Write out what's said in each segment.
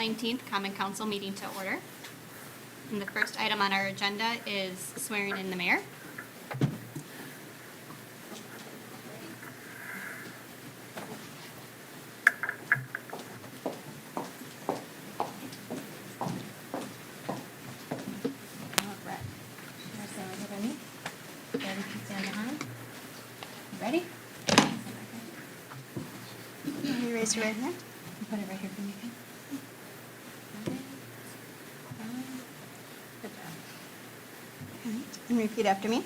19th Common Council meeting to order. And the first item on our agenda is swearing in the mayor. Ready? You raise your right hand. Put it right here for me. Good job. All right. And repeat after me.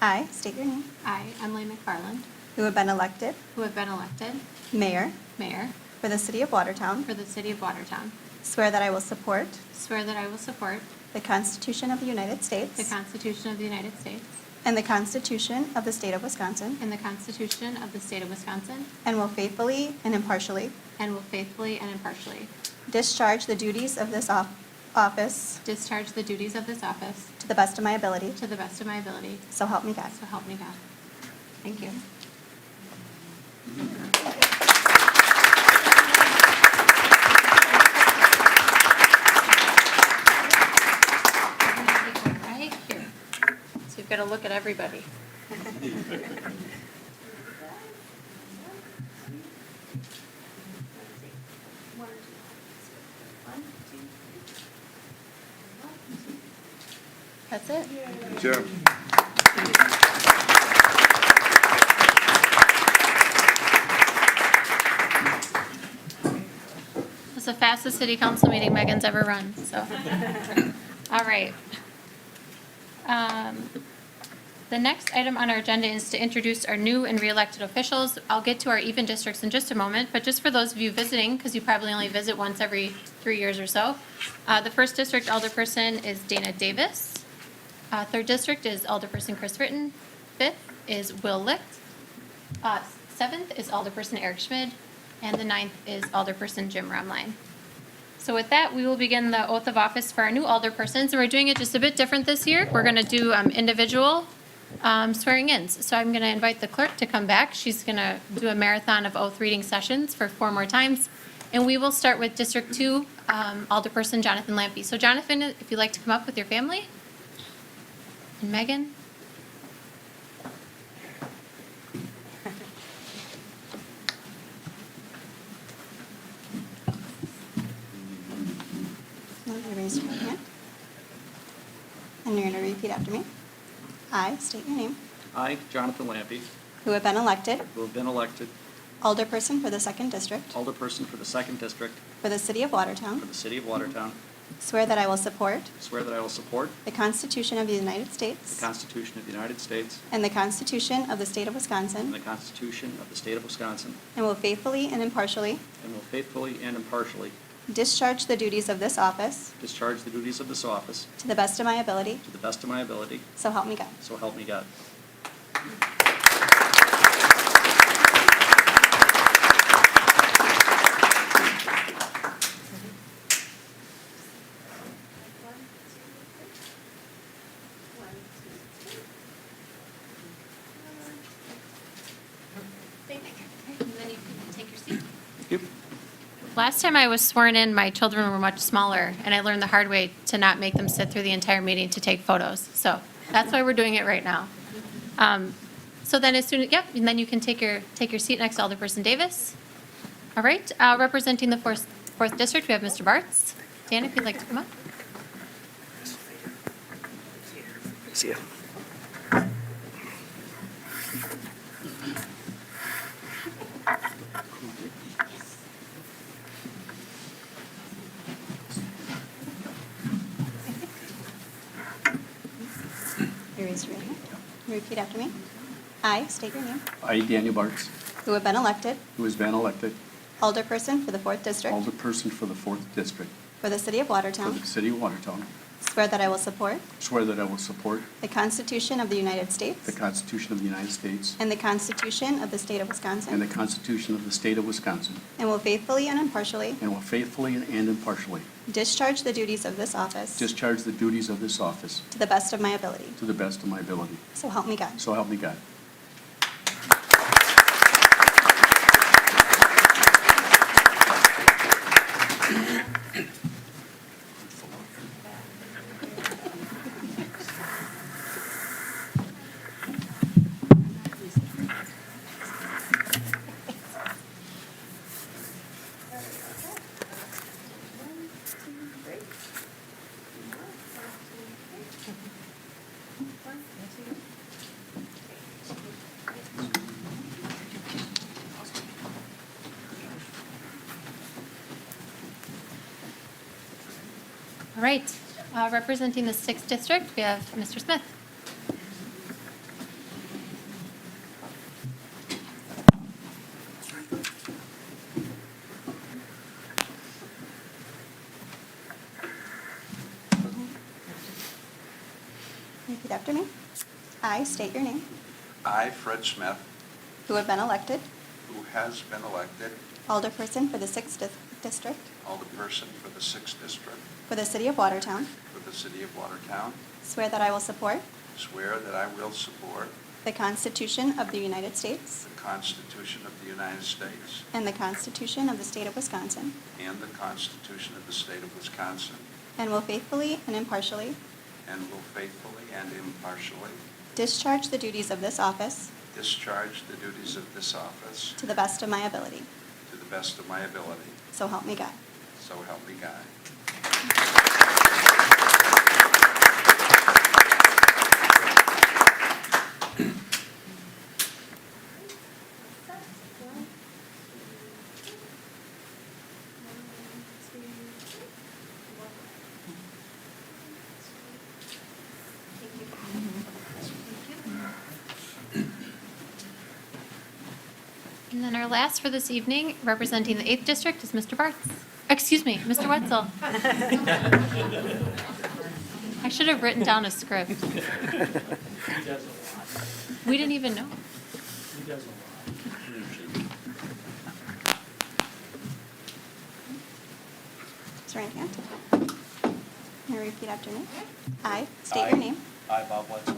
I state your name. I, Emily McFarland, Who have been elected who have been elected mayor mayor for the city of Watertown. for the city of Watertown, Swear that I will support swear that I will support the Constitution of the United the States Constitution of the United States and the Constitution of the state of Wisconsin, and the Constitution of the state of Wisconsin, and will faithfully and impartially and will faithfully and impartially discharge the duties of this office discharge the duties of this office to the best of my ability. to the best of my ability. So help me God. So help me God. Thank you. Right here. So you've got to look at everybody. That's it. Good job. It's the fastest city council meeting Megan's ever run, so. All right. The next item on our agenda is to introduce our new and re-elected officials. I'll get to our even districts in just a moment, but just for those of you visiting, because you probably only visit once every 3 years or so, the first district alderperson is Dana Davis. Third district is alderperson Chris Ritten. Fifth is Will Licht. Seventh is alderperson Eric Schmid. And the ninth is alderperson Jim Remline. So with that, we will begin the oath of office for our new alderpersons. And we're doing it just a bit different this year. We're going to do individual swearing-ins. So I'm going to invite the clerk to come back. She's going to do a marathon of oath reading sessions for 4 more times. And we will start with District 2, alderperson Jonathan Lampy. So Jonathan, if you'd like to come up with your family. And Megan. Now you raise your right hand. And you're going to repeat after me. I state your name. I, Jonathan Lampy, Who have been elected who have been elected alderperson for the second district alderperson for the second district for the city of Watertown. for the city of Watertown, Swear that I will support swear that I will support the Constitution of the United the States Constitution of the United States and the Constitution of the state of and Wisconsin, the Constitution of the state of Wisconsin, and will faithfully and impartially and will faithfully and impartially discharge the duties of this office discharge the duties of this office to the best of my ability. to the best of my ability, So help me God. so help me God. And then you can take your seat. Yep. Last time I was sworn in, my children were much smaller, and I learned the hard way to not make them sit through the entire meeting to take photos. So that's why we're doing it right now. So then as soon as, and then you can take your seat next to Alderperson Davis. All right, representing the fourth district, we have Mr. Bartz. Dan, if you'd like to come up. See ya. You raise your right hand. Repeat after me. I state your name. I, Daniel Bartz, Who have been elected who has been elected alderperson for the fourth district alderperson for the 4th District for the city of for Watertown. the city of Watertown, Swear that I will support swear that I will support the Constitution of the United the States Constitution of the United States and the Constitution of the state of and the Wisconsin, Constitution of the state of Wisconsin, and will faithfully and impartially and will faithfully and impartially discharge the duties of this office discharge the duties of this office to the best of my ability. to the best of my ability. So help me God. So help me God. All right, representing the 6th District, we have Mr. Smith. Repeat after me. I state your name, I, Fred Smith, who have been elected who has been elected alderperson for the 6th District alderperson for the 6th District for the City of Watertown, for the City of Watertown, swear that I will support swear that I will support the Constitution of the United States the Constitution of the United States and the Constitution of the State of Wisconsin, and the Constitution of the State of Wisconsin, and will faithfully and impartially and will faithfully and impartially discharge the duties of this office discharge the duties of this office to the best of my ability. to the best of my ability. So help me God. So help me God. And then our last for this evening, representing the 8th District, is Mr. Bartz. Excuse me, Mr. Wetzel. I should have written down a script. We didn't even know. Raise your right hand. And repeat after me. I state your name, I, Bob Wetzel,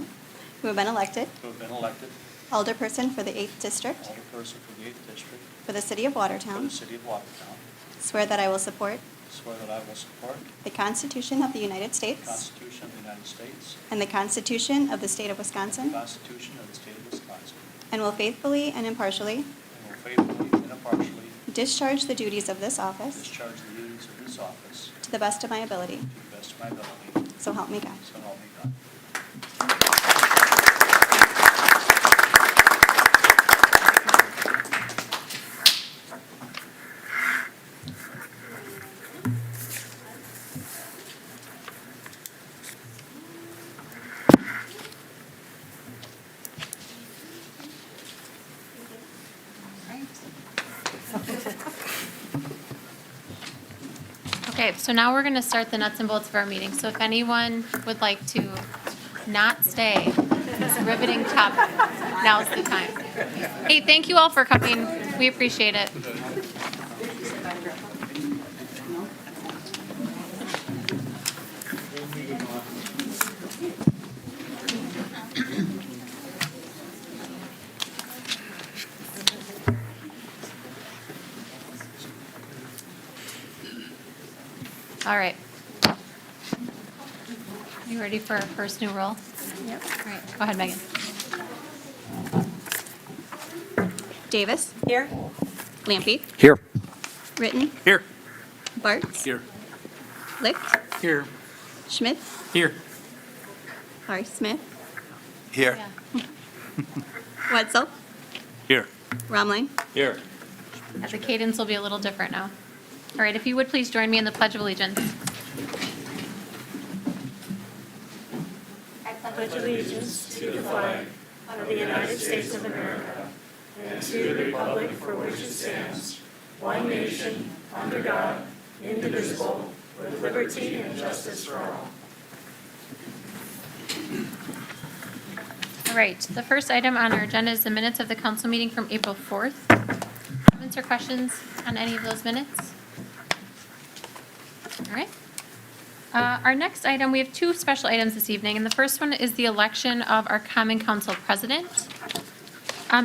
who have been elected who have been elected alderperson for the 8th District alderperson for the 8th District for the City of for Watertown, the City of Watertown, swear that I will support swear that I will support the Constitution of the United the States Constitution of the United States and the Constitution of the State of and the Wisconsin, Constitution of the State of Wisconsin, and will faithfully and impartially and will faithfully and impartially discharge the duties of this office discharge the duties of this office to the best of my ability. to the best of my ability. So help me God. So help me God. Okay, so now we're going to start the nuts and bolts of our meeting. So if anyone would like to not stay, this riveting topic, now's the time. Hey, thank you all for coming. We appreciate it. All right. You ready for our first new roll? Yep. All right, go ahead, Megan. Davis. Here. Lampy. Here. Ritten. Here. Bartz. Here. Lick. Here. Schmidt. Here. Sorry, Smith. Here. Yeah. Wetzel. Here. Romline. Here. The cadence will be a little different now. All right, if you would please join me in the Pledge of Allegiance. Pledge allegiance to the flag of the United States of America and to the republic for which it stands, one nation, under God, indivisible, with liberty and justice for all. All right, the first item on our agenda is the minutes of the council meeting from April 4th. Comments or questions on any of those minutes? All right. Our next item, we have two special items this evening, and the first one is the election of our Common Council President.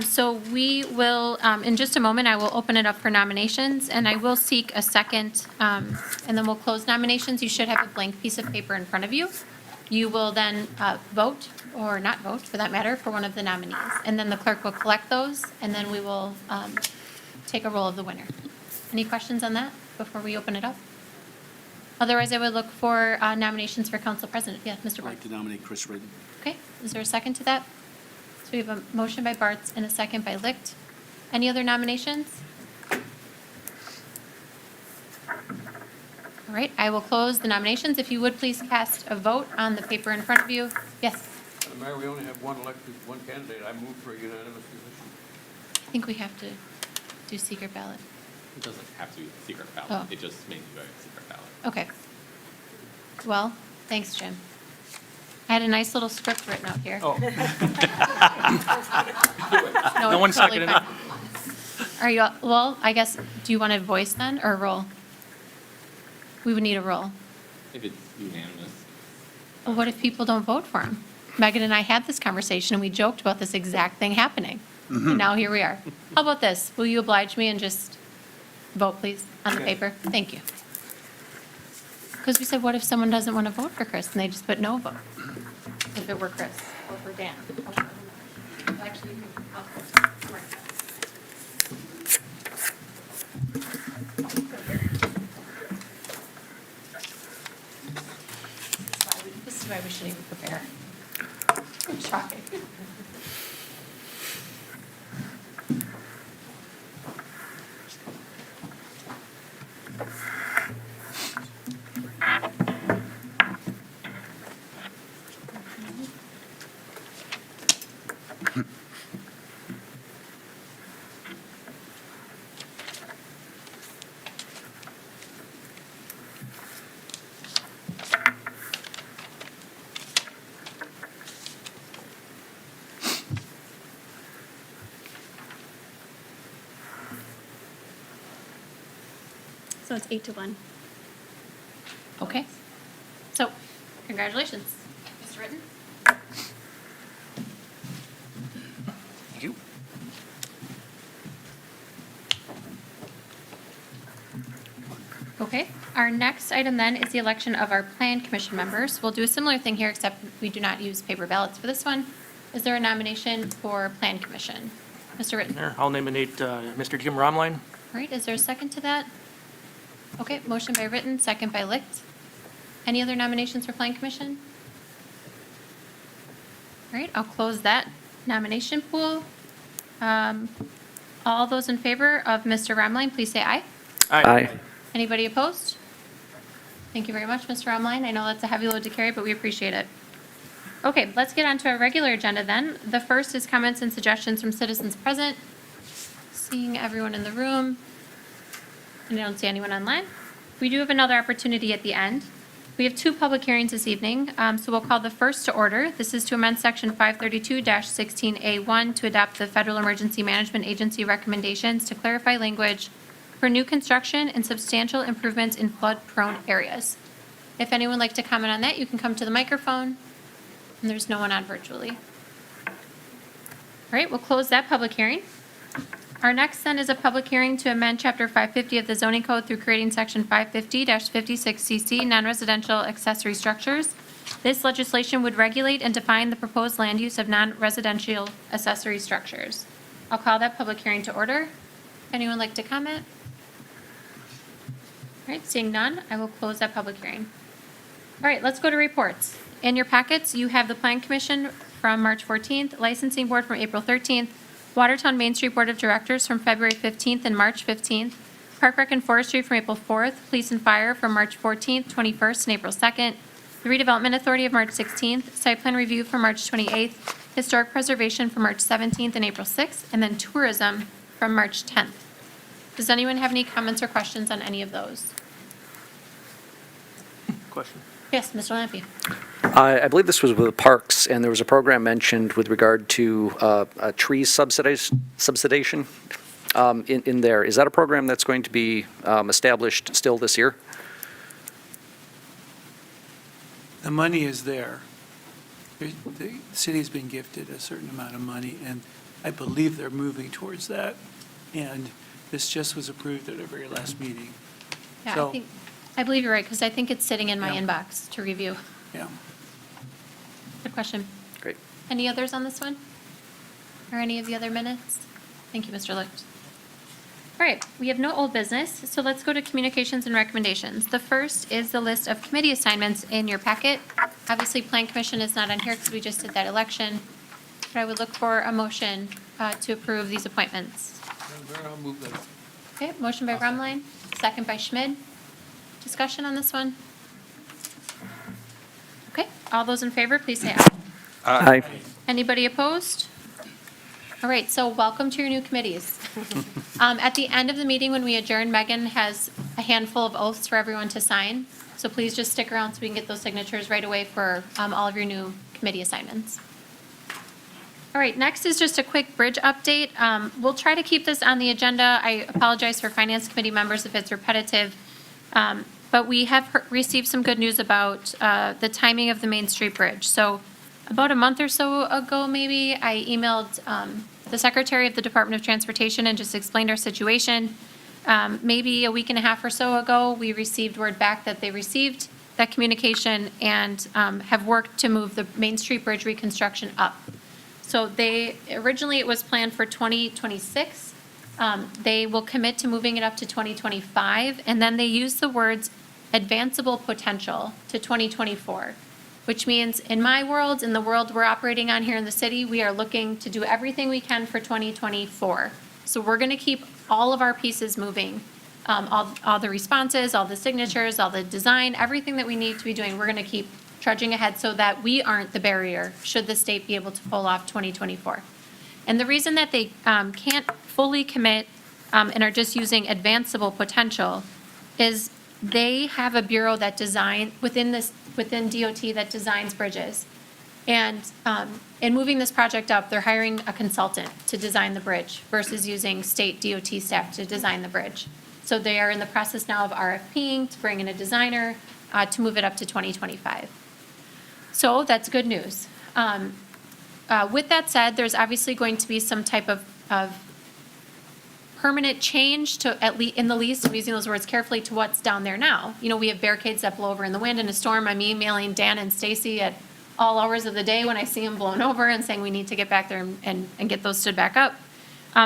So we will, in just a moment, I will open it up for nominations, and I will seek a second, and then we'll close nominations. You should have a blank piece of paper in front of you. You will then vote, or not vote, for that matter, for one of the nominees. And then the clerk will collect those, and then we will take a roll of the winner. Any questions on that before we open it up? Otherwise, I would look for nominations for council president. Yeah, Mr. I'd like Bartz. to nominate Chris Ridden. Okay, is there a second to that? So we have a motion by Bartz and a second by Licht. Any other nominations? All right, I will close the nominations. If you would please cast a vote on the paper in front of you. Yes, Madam Mayor, we only have one candidate. I move for a unanimous decision. I think we have to do secret ballot. It doesn't have to be a secret ballot. Oh. It just may be a secret ballot. Okay. Well, thanks, Jim. I had a nice little script written out here. Oh, No one it's totally seconded fine. Are you, well, I guess, do you want a voice then, or a roll? We would need a roll. If it's unanimous. Well, what if people don't vote for him? Megan and I had this conversation, and we joked about this exact thing happening. And now here we are. How about this? Will you oblige me and just vote, please, on the paper? Thank you. Because we said, what if someone doesn't want to vote for Chris, and they just put no vote? If it were Chris, or for Dan? Actually, you can, I'll correct that. This is why we shouldn't even prepare. Shocking. So it's 8-1. Okay. So, congratulations. Mr. Ritten? Thank you. Okay. Our next item then is the election of our Plan Commission members. We'll do a similar thing here, except we do not use paper ballots for this one. Is there a nomination for Plan Commission? Mr. Ritten? Mayor, I'll nominate Mr. Jim Romline. All right, is there a second to that? Okay, motion by Ritten, second by Licht. Any other nominations for Plan Commission? All right, I'll close that nomination pool. All those in favor of Mr. Romline, please say aye. Aye. Anybody opposed? Thank you very much, Mr. Romline. I know that's a heavy load to carry, but we appreciate it. Okay, let's get on to our regular agenda then. The first is comments and suggestions from citizens present. Seeing everyone in the room. And I don't see anyone online. We do have another opportunity at the end. We have 2 public hearings this evening, so we'll call the first to order. This is to amend Section 532-16A1 to adopt the Federal Emergency Management Agency recommendations to clarify language for new construction and substantial improvements in flood-prone areas. If anyone would like to comment on that, you can come to the microphone, and there's no one on virtually. All right, we'll close that public hearing. Our next then is a public hearing to amend Chapter 550 of the zoning code through creating Section 550-56CC, non-residential accessory structures. This legislation would regulate and define the proposed land use of non-residential accessory structures. I'll call that public hearing to order. Anyone like to comment? All right, seeing none, I will close that public hearing. All right, let's go to reports. In your packets, you have the Plan Commission from March 14th, Licensing Board from April 13th, Watertown Main Street Board of Directors from February 15th and March 15th, Park Rec and Forestry from April 4th, Police and Fire from March 14th, 21st, and April 2nd, the Redevelopment Authority of March 16th, Site Plan Review from March 28th, Historic Preservation from March 17th and April 6th, and then Tourism from March 10th. Does anyone have any comments or questions on any of those? Question. Yes, Mr. Lampe. I believe this was with the parks, and there was a program mentioned with regard to a tree subsidization in there. Is that a program that's going to be established still this year? The money is there. The city's been gifted a certain amount of money, and I believe they're moving towards that. And this just was approved at our very last meeting. Yeah, So- I believe you're right, because I think it's sitting in my Yeah. inbox to review. Yeah. Good question. Great. Any others on this one? Or any of the other minutes? Thank you, Mr. Licht. All right, we have no old business, so let's go to communications and recommendations. The first is the list of committee assignments in your packet. Obviously, Plan Commission is not on here because we just did that election, but I would look for a motion to approve these appointments. Madam Mayor, I'll move that. Okay, motion by Rumline, second by Schmid. Discussion on this one? Okay, all those in favor, please say aye. Aye. Anybody opposed? All right, so welcome to your new committees. At the end of the meeting, when we adjourn, Megan has a handful of oaths for everyone to sign. So please just stick around so we can get those signatures right away for all of your new committee assignments. All right, next is just a quick bridge update. We'll try to keep this on the agenda. I apologize for Finance Committee members if it's repetitive. But we have received some good news about the timing of the Main Street Bridge. So about a month or so ago, maybe, I emailed the Secretary of the Department of Transportation and just explained our situation. Maybe a week and a half or so ago, we received word back that they received that communication and have worked to move the Main Street Bridge reconstruction up. So originally it was planned for 2026. They will commit to moving it up to 2025, and then they use the words advanceable potential to 2024, which means in my world, in the world we're operating on here in the city, we are looking to do everything we can for 2024. So we're going to keep all of our pieces moving, all the responses, all the signatures, all the design, everything that we need to be doing, we're going to keep trudging ahead so that we aren't the barrier should the state be able to pull off 2024. And the reason that they can't fully commit and are just using advanceable potential is they have a bureau that within DOT that designs bridges. And in moving this project up, they're hiring a consultant to design the bridge versus using state DOT staff to design the bridge. So they are in the process now of RFPing to bring in a designer to move it up to 2025. So that's good news. With that said, there's obviously going to be some type of permanent change to in the least, I'm using those words carefully, to what's down there now. You know, we have barricades that blow over in the wind and a storm. I'm emailing Dan and Stacy at all hours of the day when I see them blown over and saying we need to get back there and get those stood back up.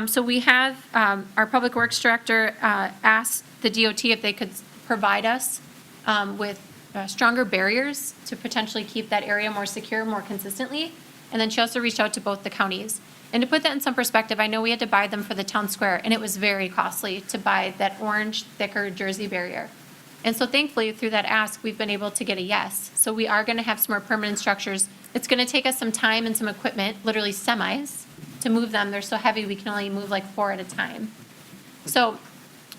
So we have our Public Works Director asked the DOT if they could provide us with stronger barriers to potentially keep that area more secure, more consistently. And then she also reached out to both the counties. And to put that in some perspective, I know we had to buy them for the town square, and it was very costly to buy that orange, thicker jersey barrier. And so thankfully, through that ask, we've been able to get a yes. So we are going to have some more permanent structures. It's going to take us some time and some equipment, literally semis, to move them. They're so heavy, we can only move like 4 at a time. So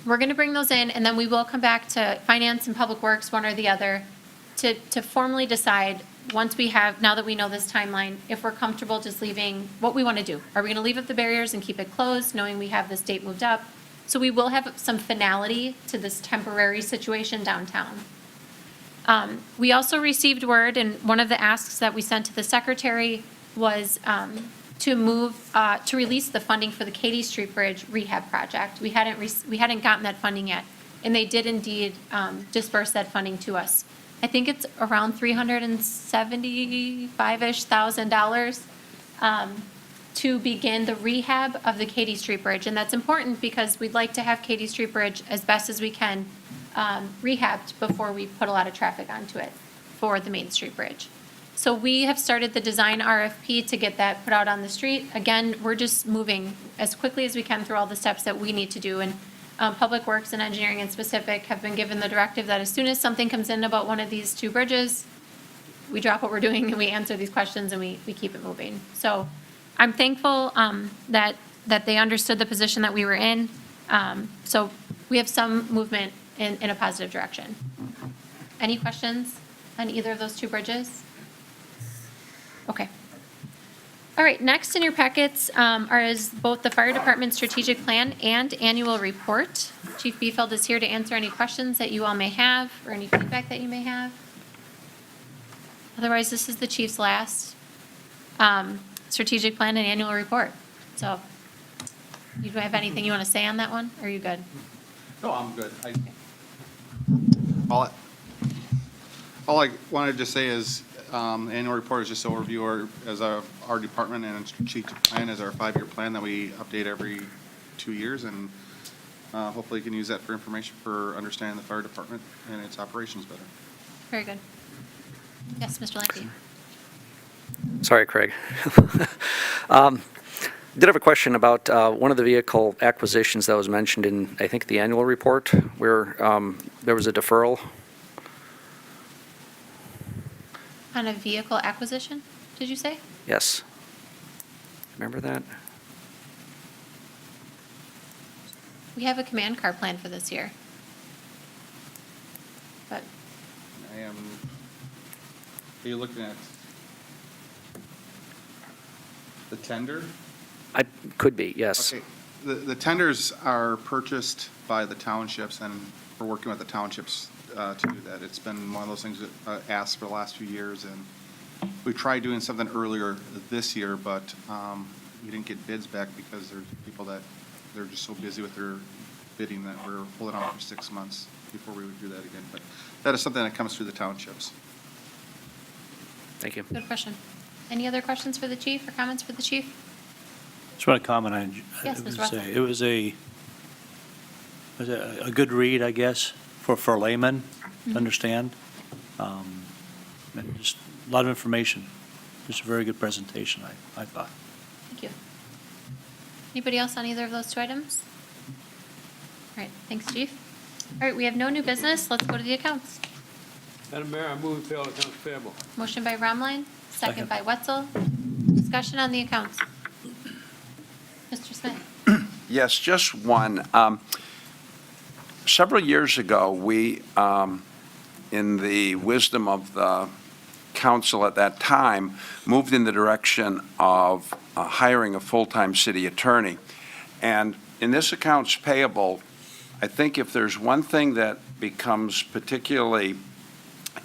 we're going to bring those in, and then we will come back to Finance and Public Works, one or the other, to formally decide, once we have, now that we know this timeline, if we're comfortable just leaving what we want to do. Are we going to leave up the barriers and keep it closed, knowing we have this date moved up? So we will have some finality to this temporary situation downtown. We also received word, and one of the asks that we sent to the secretary was to release the funding for the Katy Street Bridge Rehab project. We hadn't gotten that funding yet, and they did indeed disperse that funding to us. I think it's around $375,000-ish to begin the rehab of the Katy Street Bridge. And that's important because we'd like to have Katy Street Bridge as best as we can rehabbed before we put a lot of traffic onto it for the Main Street Bridge. So we have started the design RFP to get that put out on the street. Again, we're just moving as quickly as we can through all the steps that we need to do. And Public Works and Engineering in specific have been given the directive that as soon as something comes in about one of these 2 bridges, we drop what we're doing and we answer these questions and we keep it moving. So I'm thankful that they understood the position that we were in. So we have some movement in a positive direction. Any questions on either of those 2 bridges? Okay. All right, next in your packets is both the fire department strategic plan and annual report. Chief Biefeld is here to answer any questions that you all may have or any feedback that you may have. Otherwise, this is the chief's last strategic plan and annual report. So you have anything you want to say on that one, or are you good? No, I'm good. All I wanted to say is annual report is just an overview as our department, and strategic plan is our 5-year plan that we update every 2 years, and hopefully you can use that for information for understanding the fire department and its operations better. Very good. Yes, Mr. Lanky. Sorry, Craig. Did have a question about one of the vehicle acquisitions that was mentioned in, I think, the annual report, where there was a deferral. On a vehicle acquisition, did you say? Yes. Remember that? We have a command car plan for this year. But Are you looking at the tender? I could be, yes. Okay, the tenders are purchased by the townships, and we're working with the townships to do that. It's been one of those things that asked for the last few years, and we tried doing something earlier this year, but we didn't get bids back because there's people that, they're just so busy with their bidding that we're holding on for 6 months before we would do that again. But that is something that comes through the townships. Thank you. good question. Any other questions for the chief or comments for the chief? Just want to comment on. Yes, Ms. Russell. It was a good read, I guess, for a layman to understand. And just a lot of information. Just a very good presentation, I thought. Thank you. Anybody else on either of those two items? All right, thanks, chief. All right, we have no new business. Let's go to the accounts. Madam Mayor, I move to pay all accounts payable. Motion by Romline, second by Wetzel. Discussion on the accounts. Mr. Smith? Yes, just one. Several years ago, we, in the wisdom of the council at that time, moved in the direction of hiring a full-time city attorney. And in this accounts payable, I think if there's one thing that becomes particularly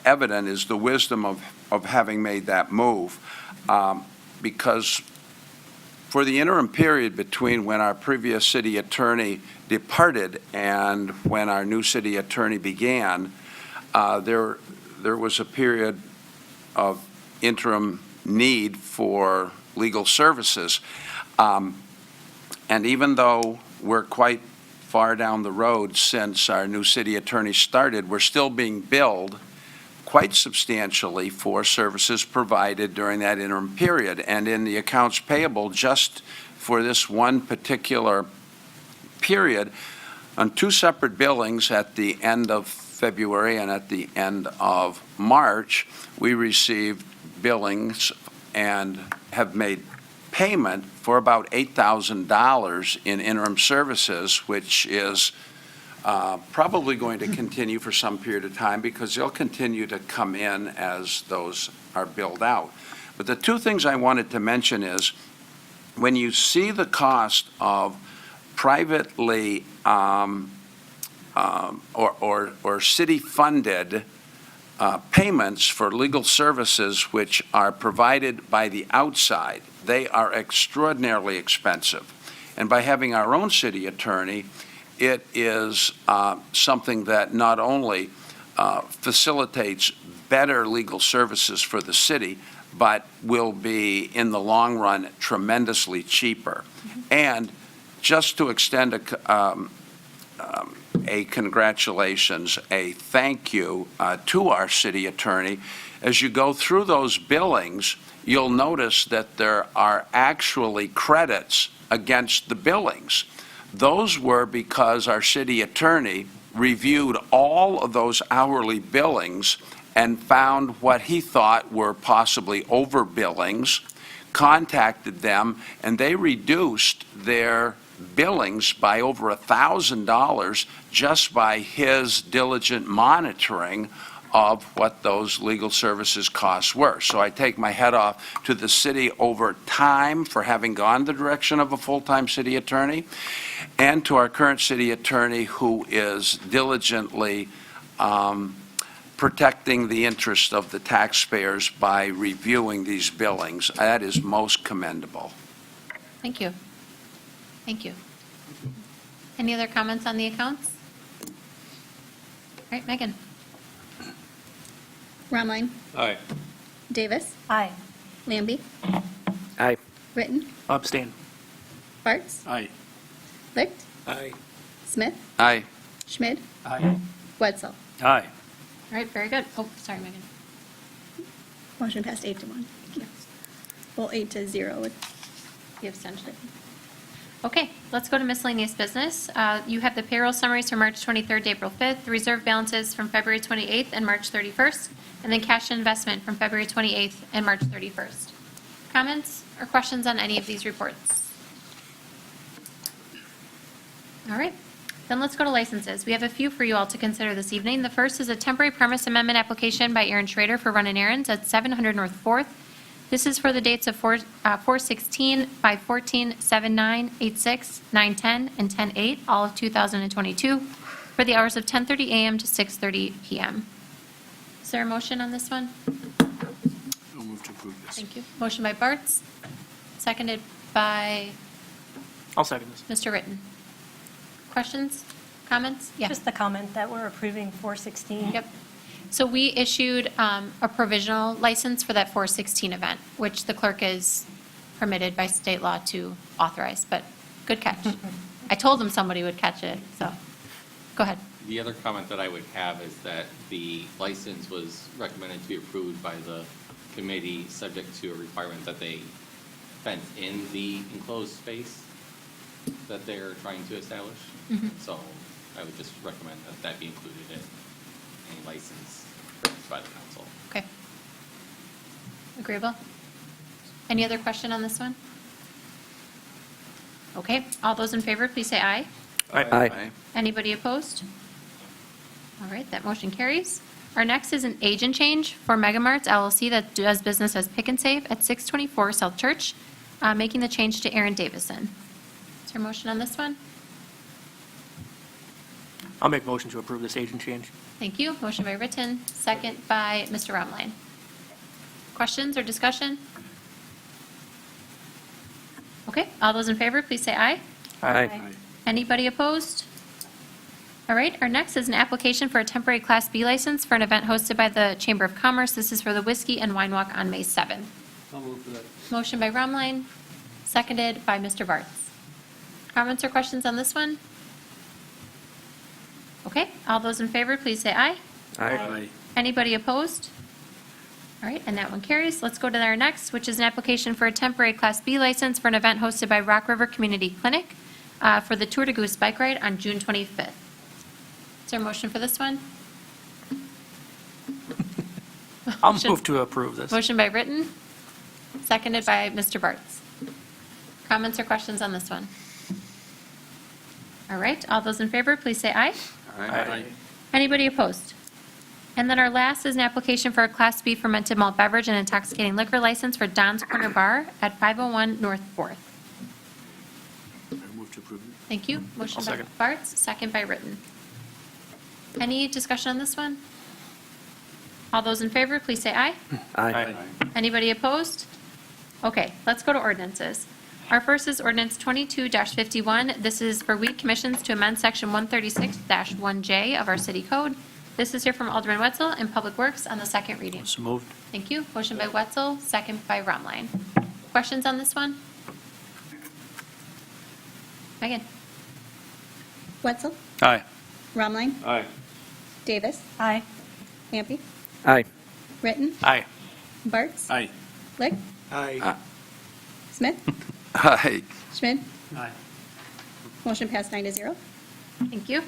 evident is the wisdom of having made that move. Because for the interim period between when our previous city attorney departed and when our new city attorney began, there was a period of interim need for legal services. And even though we're quite far down the road since our new city attorney started, we're still being billed quite substantially for services provided during that interim period. And in the accounts payable, just for this one particular period, on two separate billings at the end of February and at the end of March, we received billings and have made payment for about $8,000 in interim services, which is probably going to continue for some period of time because they'll continue to come in as those are billed out. But the two things I wanted to mention is when you see the cost of privately or city-funded payments for legal services which are provided by the outside, they are extraordinarily expensive. And by having our own city attorney, it is something that not only facilitates better legal services for the city, but will be, in the long run, tremendously cheaper. And just to extend a congratulations, a thank you to our city attorney, as you go through those billings, you'll notice that there are actually credits against the billings. Those were because our city attorney reviewed all of those hourly billings and found what he thought were possibly overbillings, contacted them, and they reduced their billings by over $1,000 just by his diligent monitoring of what those legal services costs were. So I take my hat off to the city over time for having gone the direction of a full-time city attorney, and to our current city attorney who is diligently protecting the interest of the taxpayers by reviewing these billings. That is most commendable. Thank you. Thank you. Any other comments on the accounts? All right, Megan. Romline. Aye. Davis. Aye. Lambie. Aye. Ritten. Abstain. Bartz. Aye. Licht. Aye. Smith. Aye. Schmid. Aye. Wetzel. Aye. All right, very good. Oh, sorry, Megan. Motion passed 8-1. Thank you. Well, 8-0 with The abstention. Okay, let's go to miscellaneous business. You have the payroll summaries from March 23rd to April 5th, the reserve balances from February 28th and March 31st, and then cash and investment from February 28th and March 31st. Comments or questions on any of these reports? All right, then let's go to licenses. We have a few for you all to consider this evening. The first is a temporary premise amendment application by Aaron Schrader for Run and Errands at 700 North 4th. This is for the dates of 4/16, 5/14, 7/9, 8/6, 9/10, and 10/8, all of 2022, for the hours of 10:30 a.m. to 6:30 p.m. Is there a motion on this one? I'll move to approve this. Thank you. Motion by Bartz, seconded by I'll second this. Mr. Ritten. Questions, comments? Yeah. Just the comment that we're approving 416. Yep. So we issued a provisional license for that 416 event, which the clerk is permitted by state law to authorize, but good catch. I told him somebody would catch it, so go ahead. The other comment that I would have is that the license was recommended to be approved by the committee, subject to a requirement that they fence in the enclosed space that they're trying to establish. So I would just recommend that that be included in any license purchased by the council. Okay. Agreeable? Any other question on this one? Okay, all those in favor, please say aye. Aye. Anybody opposed? All right, that motion carries. Our next is an agent change for Megamarts LLC that does business as Pick and Save at 624 South Church, making the change to Aaron Davison. Is there a motion on this one? I'll make a motion to approve this agent change. Thank you. Motion by Ritten, second by Mr. Rumline. Questions or discussion? Okay, all those in favor, please say aye. Aye. Anybody opposed? All right, our next is an application for a temporary Class B license for an event hosted by the Chamber of Commerce. This is for the Whiskey and Wine Walk on May 7th. I'll move for that. Motion by Rumline, seconded by Mr. Bartz. Comments or questions on this one? Okay, all those in favor, please say aye. Aye. Anybody opposed? All right, and that one carries. Let's go to our next, which is an application for a temporary Class B license for an event hosted by Rock River Community Clinic for the Tour de Goose bike ride on June 25th. Is there a motion for this one? I'll move to approve this. Motion by Ritten, seconded by Mr. Bartz. Comments or questions on this one? All right, all those in favor, please say aye. Aye. Anybody opposed? And then our last is an application for a Class B fermented malt beverage and intoxicating liquor license for Don's Corner Bar at 501 North 4th. I move to approve it. Thank you. Motion I'll by second. Bartz, second by Ritten. Any discussion on this one? All those in favor, please say aye. Aye. Anybody opposed? Okay, let's go to ordinances. Our first is ordinance 22-51. This is for weed commissions to amend section 136-1J of our city code. This is here from Alderman Wetzel and Public Works on the second reading. So moved. Thank you. Motion by Wetzel, second by Rumline. Questions on this one? Megan? Wetzel, Aye. Rumline, Aye. Davis, Aye. Hampi, Aye. Ritten, Aye. Bartz, Aye. Lick, Aye. Smith, Aye. Schmidt. Aye. Motion passed 9-0. Thank you.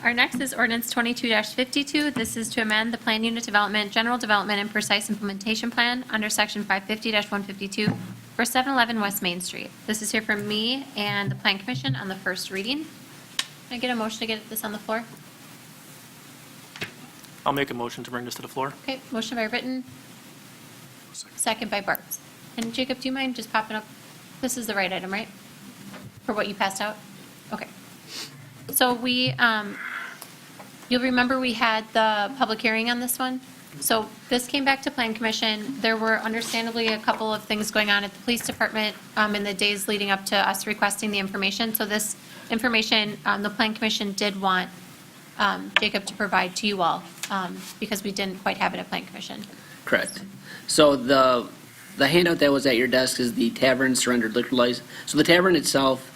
Our next is ordinance 22-52. This is to amend the Plan Unit Development, General Development, and Precise Implementation Plan under Section 550-152 for 711 West Main Street. This is here from me and the Plan Commission on the first reading. Can I get a motion to get this on the floor? I'll make a motion to bring this to the floor. Okay, motion by Ritten, second by Bartz. And Jacob, do you mind just popping up? This is the right item, right? For what you passed out? Okay. So you'll remember we had the public hearing on this one? So this came back to Plan Commission. There were understandably a couple of things going on at the police department in the days leading up to us requesting the information. So this information, the Plan Commission did want Jacob to provide to you all because we didn't quite have it at Plan Commission. Correct. So the handout that was at your desk is the tavern surrendered liquor license. So the tavern itself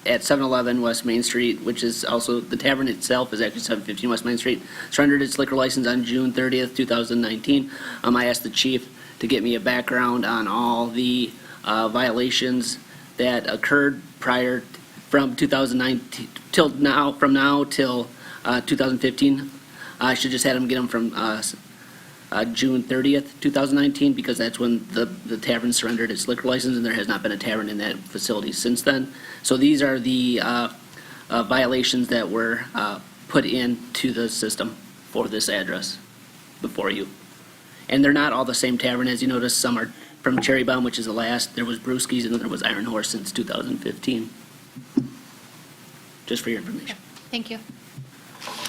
at 711 West Main Street, which is also, the tavern itself is actually 715 West Main Street, surrendered its liquor license on June 30th, 2019. I asked the chief to get me a background on all the violations that occurred from 2019 till now, from now till 2015. I should just had them get them from June 30th, 2019, because that's when the tavern surrendered its liquor license, and there has not been a tavern in that facility since then. So these are the violations that were put into the system for this address before you. And they're not all the same tavern. As you notice, some are from Cherry Bomb, which is the last. There was Brewski's, and then there was Iron Horse since 2015. Just for your information. Thank you.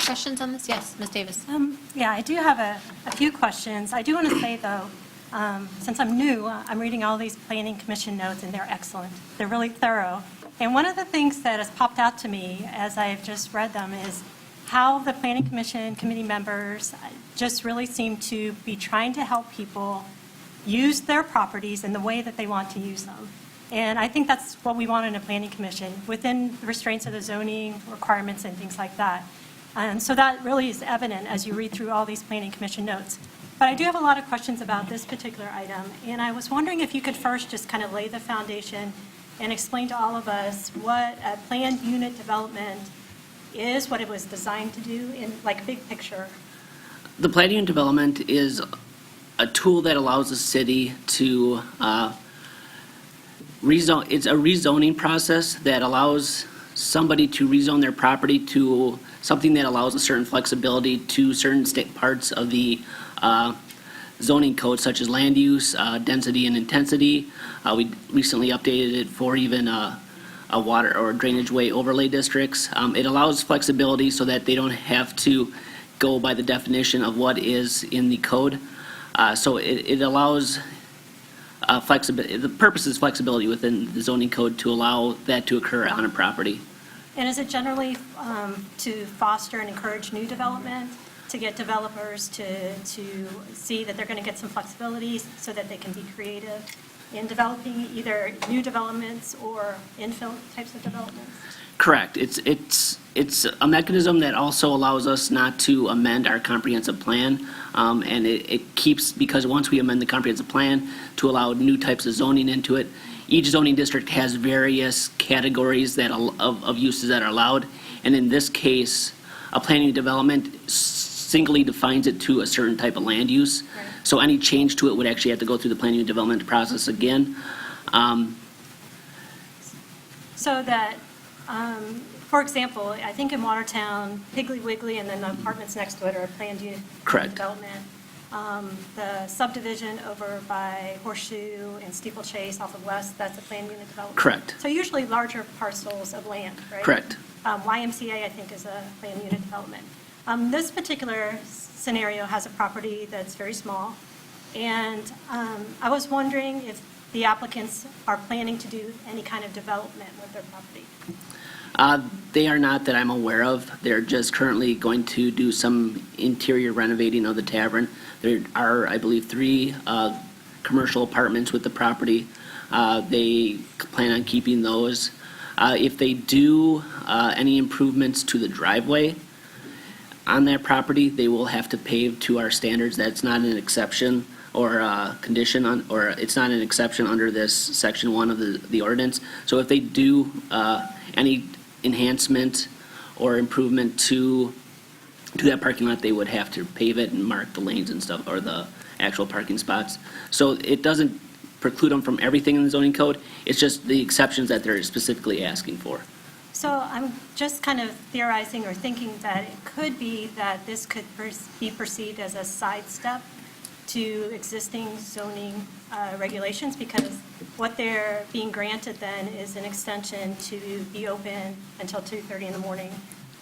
Questions on this? Yes, Ms. Davis. Yeah, I do have a few questions. I do want to say, though, since I'm new, I'm reading all these planning commission notes, and they're excellent. They're really thorough. And one of the things that has popped out to me as I've just read them is how the planning commission committee members just really seem to be trying to help people use their properties in the way that they want to use them. And I think that's what we want in a planning commission, within the restraints of the zoning requirements and things like that. And so that really is evident as you read through all these planning commission notes. But I do have a lot of questions about this particular item, and I was wondering if you could first just kind of lay the foundation and explain to all of us what a planned unit development is, what it was designed to do in like big picture. The planned unit development is a tool that allows the city to rezone. It's a rezoning process that allows somebody to rezone their property to something that allows a certain flexibility to certain parts of the zoning code, such as land use, density, and intensity. We recently updated it for even a water or drainage way overlay districts. It allows flexibility so that they don't have to go by the definition of what is in the code. So it allows flexibility. The purpose is flexibility within the zoning code to allow that to occur on a property. And is it generally to foster and encourage new development, to get developers to see that they're going to get some flexibility so that they can be creative in developing either new developments or infill types of developments? Correct. It's a mechanism that also allows us not to amend our comprehensive plan, and it keeps, because once we amend the comprehensive plan to allow new types of zoning into it, each zoning district has various categories of uses that are allowed, and in this case, a planning development singly defines it to a certain type of land use. Right. So any change to it would actually have to go through the planning and development process again. So that, for example, I think in Watertown, Piggly Wiggly and then the apartments next to it are planned unit Correct. development. The subdivision over by Horseshoe and Steeplechase off of West, that's a planned unit development. Correct. So usually larger parcels of land, right? Correct. YMCA, I think, is a planned unit development. This particular scenario has a property that's very small, and I was wondering if the applicants are planning to do any kind of development with their property. They are not that I'm aware of. They're just currently going to do some interior renovating of the tavern. There are, I believe, 3 commercial apartments with the property. They plan on keeping those. If they do any improvements to the driveway on that property, they will have to pave to our standards. That's not an exception or a condition on, or it's not an exception under this section 1 of the ordinance. So if they do any enhancement or improvement to that parking lot, they would have to pave it and mark the lanes and stuff, or the actual parking spots. So it doesn't preclude them from everything in the zoning code. It's just the exceptions that they're specifically asking for. So I'm just kind of theorizing or thinking that it could be that this could be perceived as a sidestep to existing zoning regulations, because what they're being granted then is an extension to be open until 2:30 in the morning,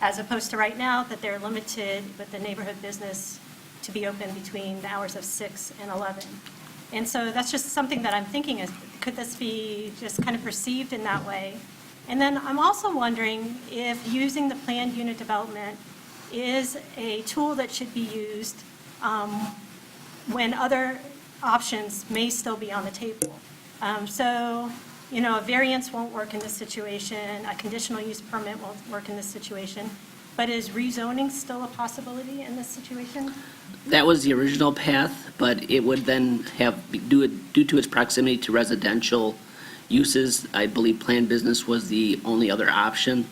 as opposed to right now that they're limited with the neighborhood business to be open between the hours of 6 and 11. And so that's just something that I'm thinking is, could this be just kind of perceived in that way? And then I'm also wondering if using the planned unit development is a tool that should be used when other options may still be on the table. So, a variance won't work in this situation, a conditional use permit won't work in this situation. But is rezoning still a possibility in this situation? That was the original path, but it would then due to its proximity to residential uses, I believe planned business was the only other option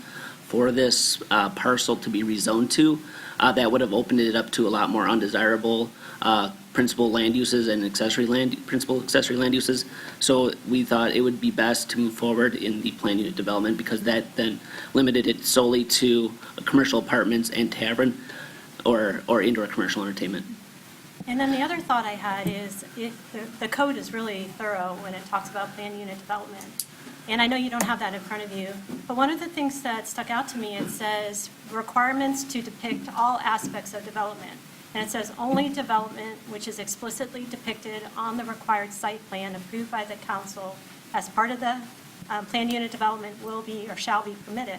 for this parcel to be rezoned to. That would have opened it up to a lot more undesirable principal land uses and principal accessory land uses. So we thought it would be best to move forward in the planned unit development because that then limited it solely to commercial apartments and tavern or indoor commercial entertainment. And then the other thought I had is if the code is really thorough when it talks about planned unit development. And I know you don't have that in front of you, but one of the things that stuck out to me, it says requirements to depict all aspects of development. And it says only development which is explicitly depicted on the required site plan approved by the council as part of the planned unit development will be or shall be permitted.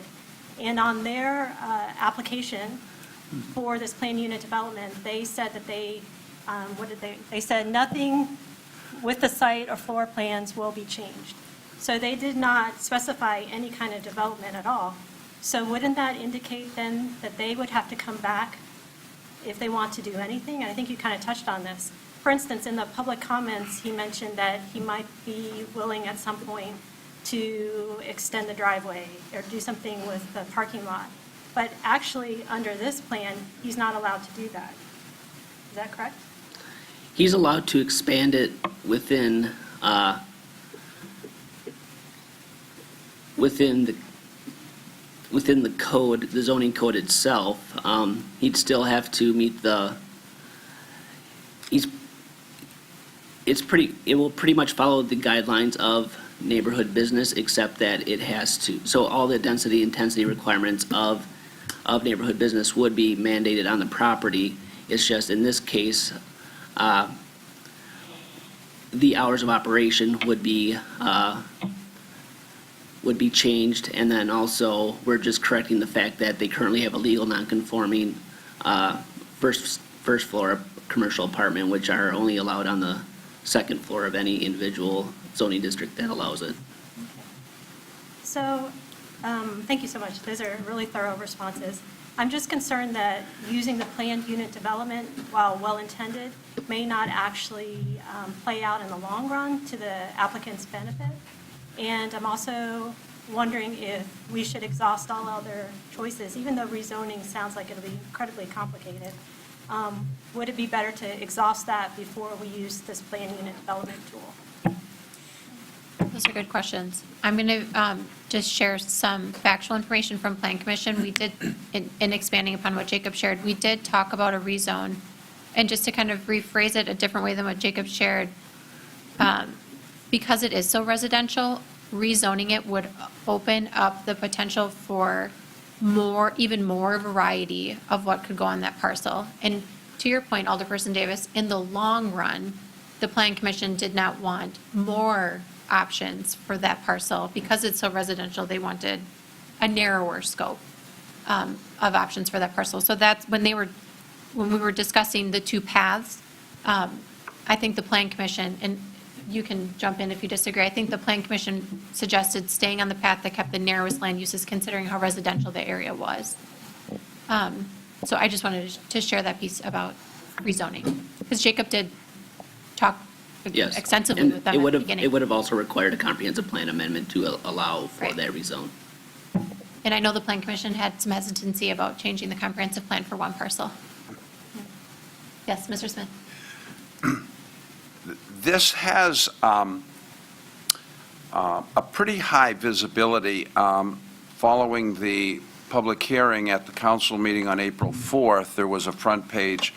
And on their application for this planned unit development, they said that they said nothing with the site or floor plans will be changed. So they did not specify any kind of development at all. So wouldn't that indicate then that they would have to come back if they want to do anything? And I think you kind of touched on this. For instance, in the public comments, he mentioned that he might be willing at some point to extend the driveway or do something with the parking lot. But actually, under this plan, he's not allowed to do that. Is that correct? He's allowed to expand it within the code, the zoning code itself. He'd still have to meet it will pretty much follow the guidelines of neighborhood business, except that it has to, so all the density, intensity requirements of neighborhood business would be mandated on the property. It's just in this case, the hours of operation would be changed, and then also we're just correcting the fact that they currently have a legal nonconforming first floor commercial apartment, which are only allowed on the second floor of any individual zoning district that allows it. So, thank you so much. Those are really thorough responses. I'm just concerned that using the planned unit development, while well-intended, may not actually play out in the long run to the applicant's benefit. And I'm also wondering if we should exhaust all other choices, even though rezoning sounds like it'll be incredibly complicated. Would it be better to exhaust that before we use this planned unit development tool? Those are good questions. I'm going to just share some factual information from Plan Commission. We did, in expanding upon what Jacob shared, we did talk about a rezone. And just to kind of rephrase it a different way than what Jacob shared, because it is so residential, rezoning it would open up the potential for even more variety of what could go on that parcel. And to your point, Alderperson Davis, in the long run, the Plan Commission did not want more options for that parcel. Because it's so residential, they wanted a narrower scope of options for that parcel. So that's when we were discussing the two paths, I think the Plan Commission, and you can jump in if you disagree, I think the Plan Commission suggested staying on the path that kept the narrowest land uses considering how residential the area was. So I just wanted to share that piece about rezoning. Because Jacob did talk Yes. extensively And with them at the beginning. It would have also required a comprehensive plan amendment to allow for Right. that rezone. And I know the Plan Commission had some hesitancy about changing the comprehensive plan for one parcel. Yes, Mr. Smith? This has a pretty high visibility. Following the public hearing at the council meeting on April 4th, there was a front page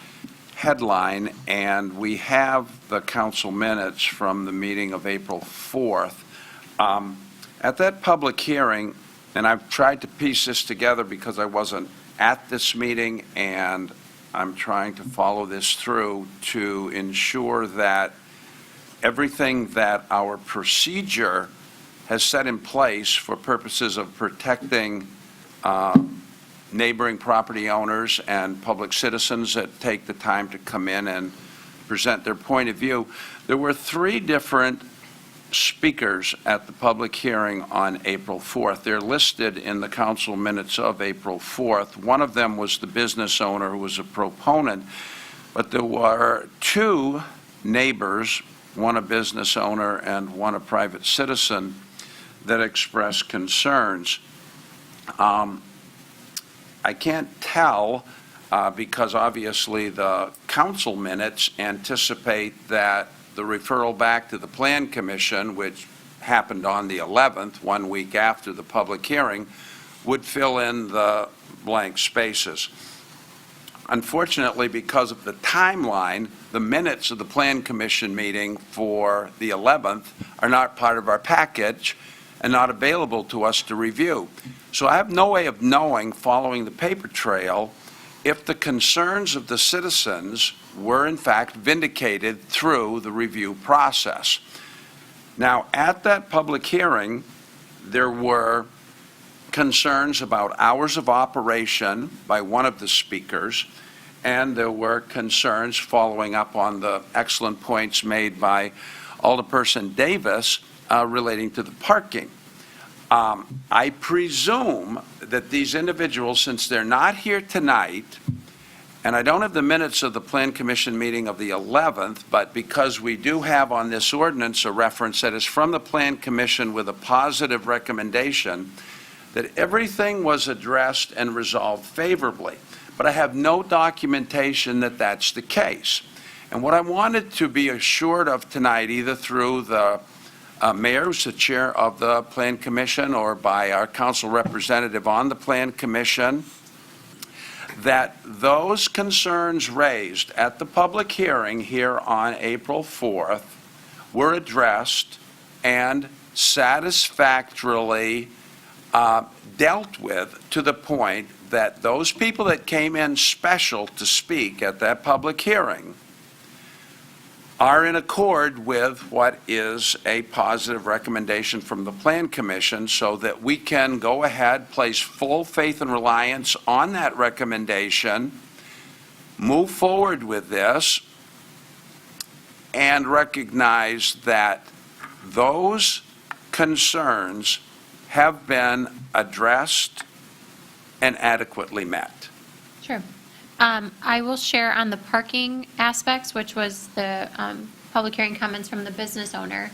headline, and we have the council minutes from the meeting of April 4th. At that public hearing, and I've tried to piece this together because I wasn't at this meeting, and I'm trying to follow this through to ensure that everything that our procedure has set in place for purposes of protecting neighboring property owners and public citizens that take the time to come in and present their point of view. There were three different speakers at the public hearing on April 4th. They're listed in the council minutes of April 4th. One of them was the business owner who was a proponent, but there were two neighbors, one a business owner and one a private citizen, that expressed concerns. I can't tell because obviously the council minutes anticipate that the referral back to the Plan Commission, which happened on the 11th, 1 week after the public hearing, would fill in the blank spaces. Unfortunately, because of the timeline, the minutes of the Plan Commission meeting for the 11th are not part of our package and not available to us to review. So I have no way of knowing, following the paper trail, if the concerns of the citizens were in fact vindicated through the review process. Now, at that public hearing, there were concerns about hours of operation by one of the speakers, and there were concerns following up on the excellent points made by Alderperson Davis relating to the parking. I presume that these individuals, since they're not here tonight, and I don't have the minutes of the Plan Commission meeting of the 11th, but because we do have on this ordinance a reference that is from the Plan Commission with a positive recommendation, that everything was addressed and resolved favorably. But I have no documentation that that's the case. And what I wanted to be assured of tonight, either through the mayor, who's the chair of the Plan Commission, or by our council representative on the Plan Commission, that those concerns raised at the public hearing here on April 4th were addressed and satisfactorily dealt with, to the point that those people that came in special to speak at that public hearing are in accord with what is a positive recommendation from the Plan Commission, so that we can go ahead, place full faith and reliance on that recommendation, move forward with this, and recognize that those concerns have been addressed and adequately met. Sure. I will share on the parking aspects, which was the public hearing comments from the business owner.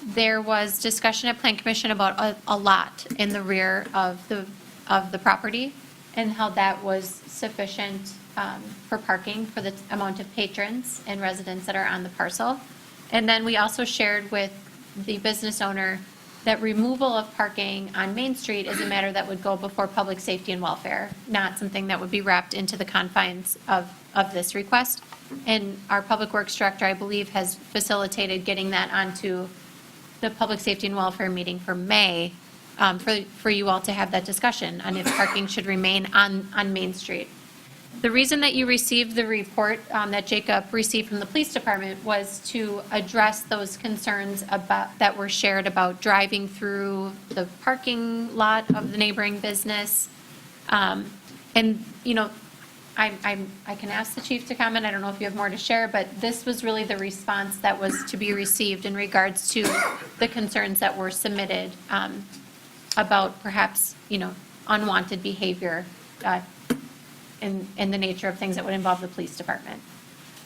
There was discussion at Plan Commission about a lot in the rear of the property and how that was sufficient for parking for the amount of patrons and residents that are on the parcel. And then we also shared with the business owner that removal of parking on Main Street is a matter that would go before public safety and welfare, not something that would be wrapped into the confines of this request. And our Public Works Director, I believe, has facilitated getting that onto the public safety and welfare meeting for May, for you all to have that discussion on if parking should remain on Main Street. The reason that you received the report that Jacob received from the police department was to address those concerns that were shared about driving through the parking lot of the neighboring business. And, you know, I can ask the chief to comment. I don't know if you have more to share, but this was really the response that was to be received in regards to the concerns that were submitted about perhaps, you know, unwanted behavior in the nature of things that would involve the police department.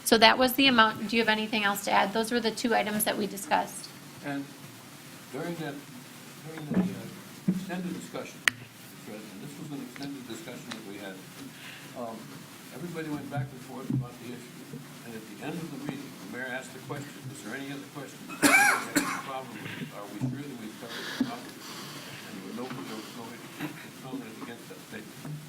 So that was the amount. Do you have anything else to add? Those were the two items that we discussed. And during the extended discussion, Mr. President, this was an extended discussion that we had, everybody went back and forth about the issue. And at the end of the meeting, the mayor asked the question, is there any other questions? Do we have any problem with it? Are we sure that we've covered the problem? And there was no against that statement.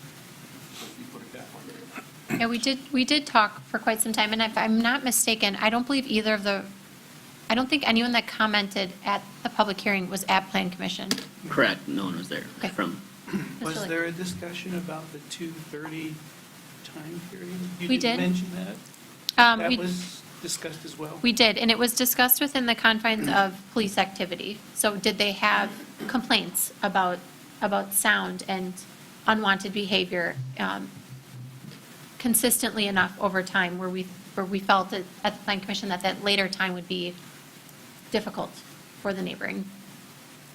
So he put a cap on it. Yeah, we did talk for quite some time, and if I'm not mistaken, I don't believe I don't think anyone that commented at the public hearing was at Plan Commission. Correct, no one was there. Okay. Was there a discussion about the 2:30 time period? We did. You mention that? That We- was discussed as well? We did, and it was discussed within the confines of police activity. So did they have complaints about sound and unwanted behavior consistently enough over time where we felt at the Plan Commission that later time would be difficult for the neighboring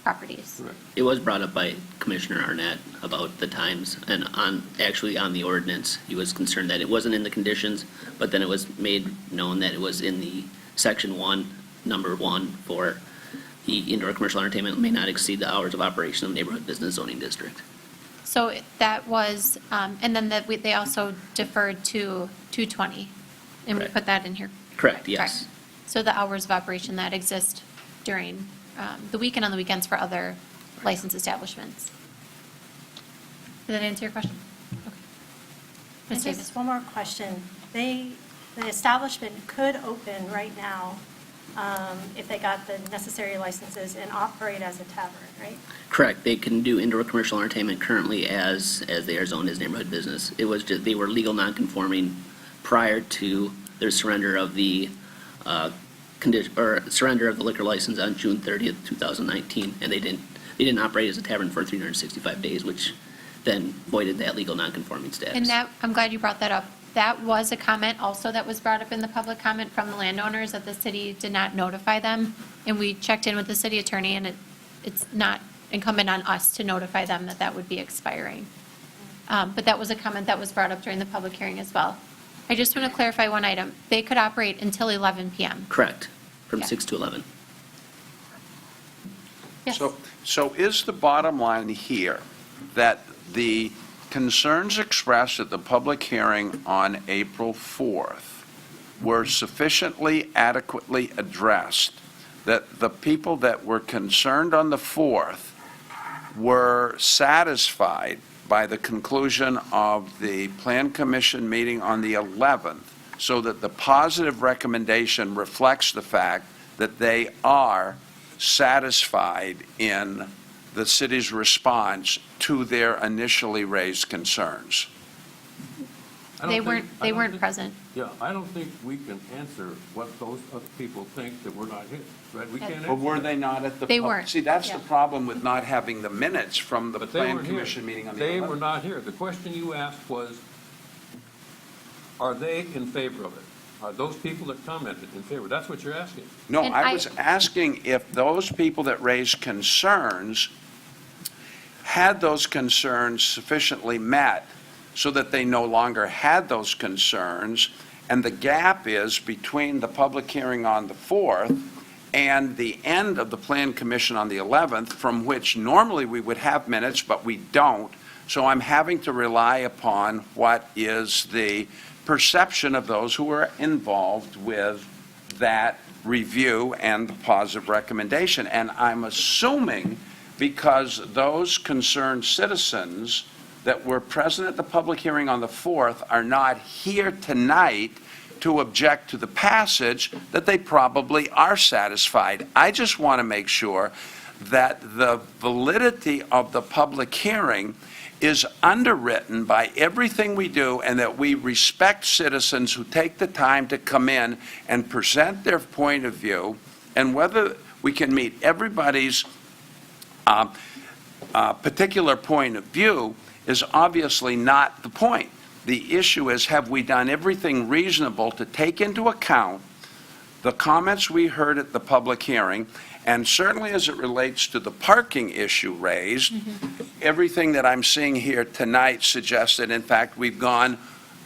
properties. It was brought up by Commissioner Arnett about the times, and actually on the ordinance, he was concerned that it wasn't in the conditions, but then it was made known that it was in the section 1, number 1, for the indoor commercial entertainment may not exceed the hours of operation of neighborhood business zoning district. So that was, and then they also deferred to 220, and we Correct. put that in here. Correct, yes. Correct. So the hours of operation that exist during the week and on the weekends for other licensed establishments. Did that answer your question? Okay. Ms. Davis? Just one more question. The establishment could open right now if they got the necessary licenses and operate as a tavern, right? Correct, they can do indoor commercial entertainment currently as they are zoned as neighborhood business. It was just, they were legal non-conforming prior to their surrender of the surrender of the liquor license on June 30th, 2019, and they didn't operate as a tavern for 365 days, which then voided that legal non-conforming status. And that, I'm glad you brought that up. That was a comment also that was brought up in the public comment from the landowners, that the city did not notify them. And we checked in with the city attorney, and it's not incumbent on us to notify them that that would be expiring. But that was a comment that was brought up during the public hearing as well. I just want to clarify one item. They could operate until 11 PM. Correct, from Yeah. 6 to 11. Yes. So is the bottom line here that the concerns expressed at the public hearing on April 4th were sufficiently adequately addressed, that the people that were concerned on the 4th were satisfied by the conclusion of the Plan Commission meeting on the 11th, so that the positive recommendation reflects the fact that they are satisfied in the city's response to their initially raised concerns? They weren't present. Yeah, I don't think we can answer what those other people think that we're not here, right? We can't answer. But were they not at the? They weren't. See, that's the Yeah. problem with not having the minutes from the But they Plan weren't here. Commission meeting on the They 11th. were not here. The question you asked was, are they in favor of it? Are those people that commented in favor? That's what you're asking. No, And I was asking if those people that raised concerns had those concerns sufficiently met so that they no longer had those concerns, and the gap is between the public hearing on the 4th and the end of the Plan Commission on the 11th, from which normally we would have minutes, but we don't. So I'm having to rely upon what is the perception of those who were involved with that review and the positive recommendation. And I'm assuming, because those concerned citizens that were present at the public hearing on the 4th are not here tonight to object to the passage, that they probably are satisfied. I just want to make sure that the validity of the public hearing is underwritten by everything we do, and that we respect citizens who take the time to come in and present their point of view, and whether we can meet everybody's particular point of view is obviously not the point. The issue is, have we done everything reasonable to take into account the comments we heard at the public hearing, and certainly as it relates to the parking issue raised, everything that I'm seeing here tonight suggests that, in fact, we've gone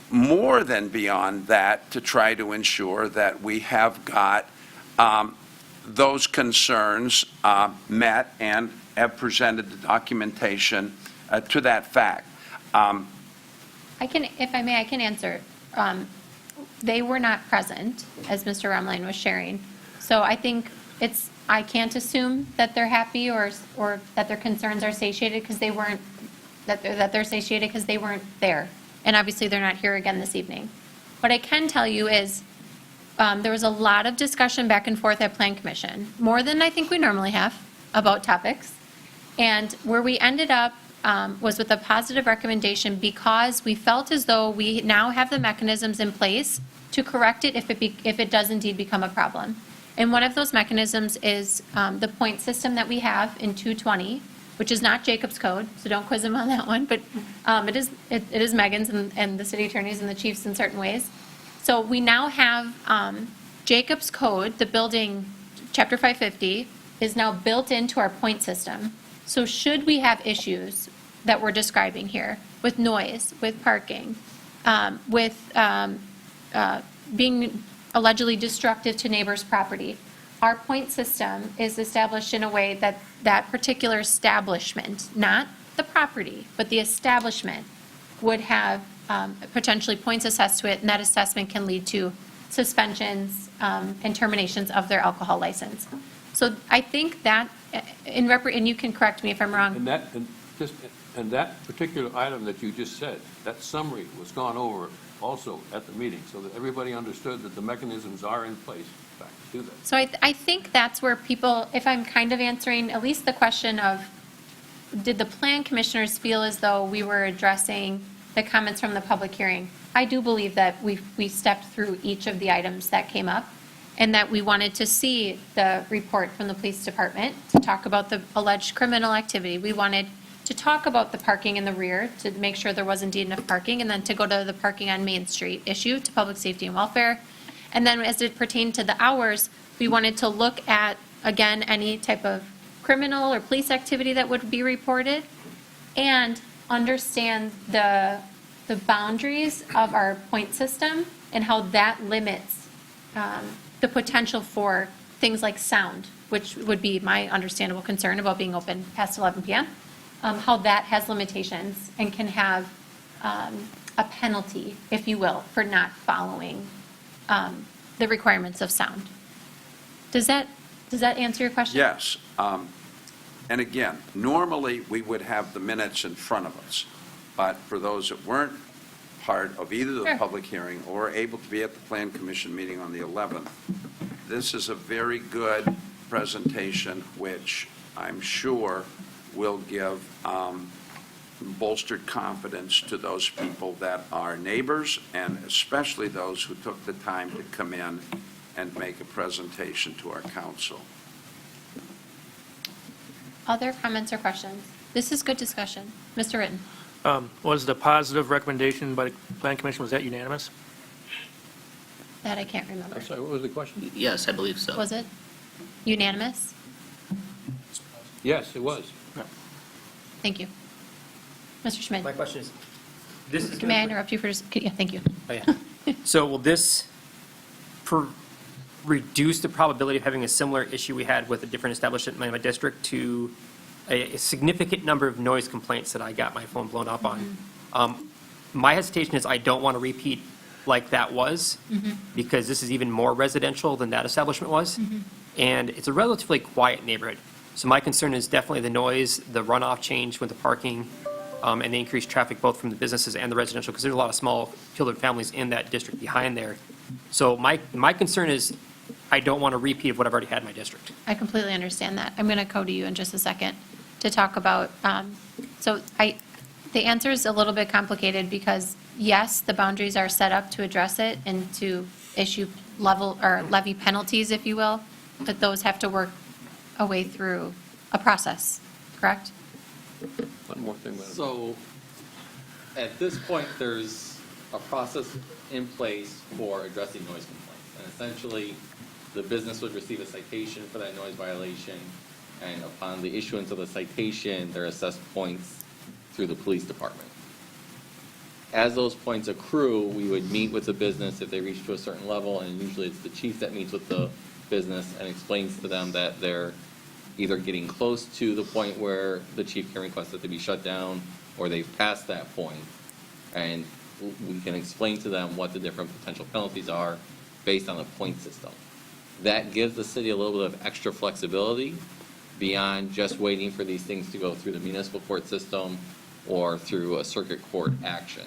more than beyond that to try to ensure that we have got those concerns met and have presented the documentation to that fact. I can, if I may, I can answer. They were not present, as Mr. Rumline was sharing. So I think I can't assume that they're happy or that their concerns are satiated because they weren't, that they're satiated because they weren't there. And obviously, they're not here again this evening. What I can tell you is there was a lot of discussion back and forth at Plan Commission, more than I think we normally have, about topics. And where we ended up was with a positive recommendation because we felt as though we now have the mechanisms in place to correct it if it does indeed become a problem. And one of those mechanisms is the point system that we have in 220, which is not Jacob's code, so don't quiz him on that one, but it is Megan's and the city attorneys and the chiefs in certain ways. So we now have Jacob's code, the building, Chapter 550, is now built into our point system. So should we have issues that we're describing here with noise, with parking, with being allegedly destructive to neighbors' property, our point system is established in a way that that particular establishment, not the property, but the establishment, would have potentially points assessed to it, and that assessment can lead to suspensions and terminations of their alcohol license. So I think that, and you can correct me if I'm wrong. And that particular item that you just said, that summary was gone over also at the meeting, so that everybody understood that the mechanisms are in place, in fact, to do that. So I think that's where people, if I'm kind of answering at least the question of, did the plan commissioners feel as though we were addressing the comments from the public hearing? I do believe that we stepped through each of the items that came up, and that we wanted to see the report from the police department to talk about the alleged criminal activity. We wanted to talk about the parking in the rear to make sure there was indeed enough parking, and then to go to the parking on Main Street issue to public safety and welfare. And then as it pertained to the hours, we wanted to look at, again, any type of criminal or police activity that would be reported, and understand the boundaries of our point system and how that limits the potential for things like sound, which would be my understandable concern about being open past 11 p.m., how that has limitations and can have a penalty, if you will, for not following the requirements of sound. Does that answer your question? Yes. And again, normally, we would have the minutes in front of us, but for those that weren't part of either the Sure. public hearing or able to be at the Plan Commission meeting on the 11th, this is a very good presentation, which I'm sure will give bolstered confidence to those people that are neighbors, and especially those who took the time to come in and make a presentation to our council. Other comments or questions? This is good discussion. Mr. Ritten? Was the positive recommendation by the plan commission, was that unanimous? That I can't remember. I'm sorry, what was the question? Yes, I believe so. Was it unanimous? Yes, it was. Thank you. Mr. Schmidt? My question is, this is. May I interrupt you for just, yeah, thank you. Oh, yeah. So will this reduce the probability of having a similar issue we had with a different establishment in my district to a significant number of noise complaints that I got my phone blown up on? My hesitation is I don't want to repeat like that was, because this is even more residential than that establishment was. And it's a relatively quiet neighborhood. So my concern is definitely the noise, the runoff change with the parking, and the increased traffic both from the businesses and the residential, because there's a lot of small children families in that district behind there. So my concern is I don't want a repeat of what I've already had in my district. I completely understand that. I'm going to go to you in just a second to talk about, the answer is a little bit complicated because, yes, the boundaries are set up to address it and to issue levy penalties, if you will, but those have to work a way through a process, correct? One more thing, Madam. So, at this point, there's a process in place for addressing noise complaints. And essentially, the business would receive a citation for that noise violation, and upon the issuance of the citation, they're assessed points through the police department. As those points accrue, we would meet with the business if they reach to a certain level, and usually it's the chief that meets with the business and explains to them that they're either getting close to the point where the chief can request that they be shut down, or they've passed that point, and we can explain to them what the different potential penalties are based on the point system. That gives the city a little bit of extra flexibility beyond just waiting for these things to go through the municipal court system or through a circuit court action.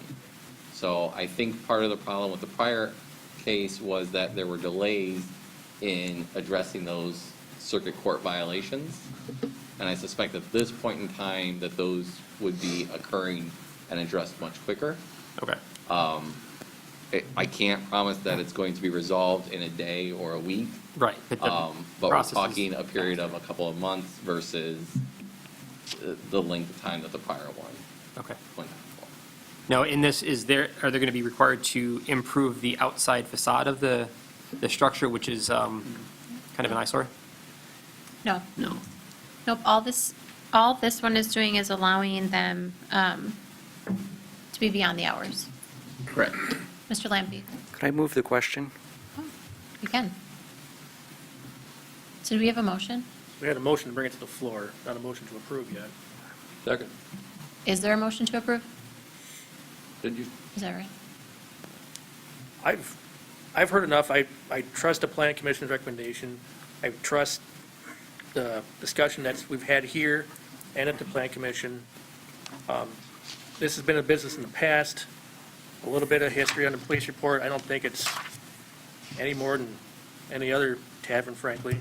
So I think part of the problem with the prior case was that there were delays in addressing those circuit court violations. And I suspect at this point in time that those would be occurring and addressed much quicker. Okay. I can't promise that it's going to be resolved in a day or a week. Right. But we're process is talking a period of a couple of months versus the length of time that the prior one Okay. went on for. Now, in this, are they going to be required to improve the outside facade of the structure, which is kind of an eyesore? No. No. Nope, all this one is doing is allowing them to be beyond the hours. Correct. Mr. Lampy, Could I move the question? you can. So do we have a motion? We had a motion to bring it to the floor, not a motion to approve yet. Second. Is there a motion to approve? Did you? Is that right? I've heard enough. I trust the planning commission's recommendation. I trust the discussion that we've had here and at the planning commission. This has been a business in the past, a little bit of history on the police report. I don't think it's any more than any other tavern, frankly.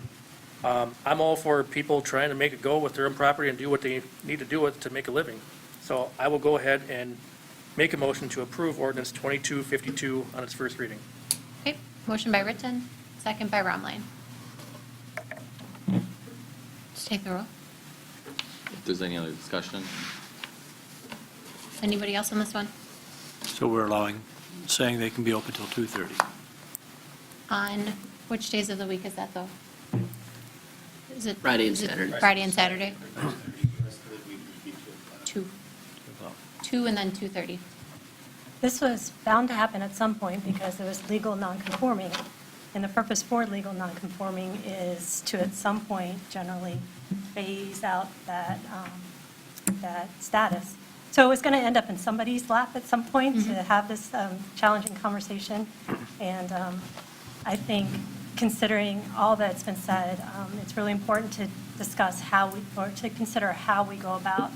I'm all for people trying to make it go with their own property and do what they need to do with it to make a living. So I will go ahead and make a motion to approve ordinance 2252 on its first reading. Okay, motion by Ritten, second by Romline. Just take the roll. If there's any other discussion, Anybody else on this one? So we're saying they can be open till 2:30. On which days of the week is that, though? Is it? Friday and is it Saturday. Friday and Saturday? 2 and then 2:30. This was bound to happen at some point because there was legal nonconforming. And the purpose for legal nonconforming is to, at some point, generally phase out that status. So it was going to end up in somebody's lap at some point to have this challenging conversation. And I think considering all that's been said, it's really important to discuss to consider how we go about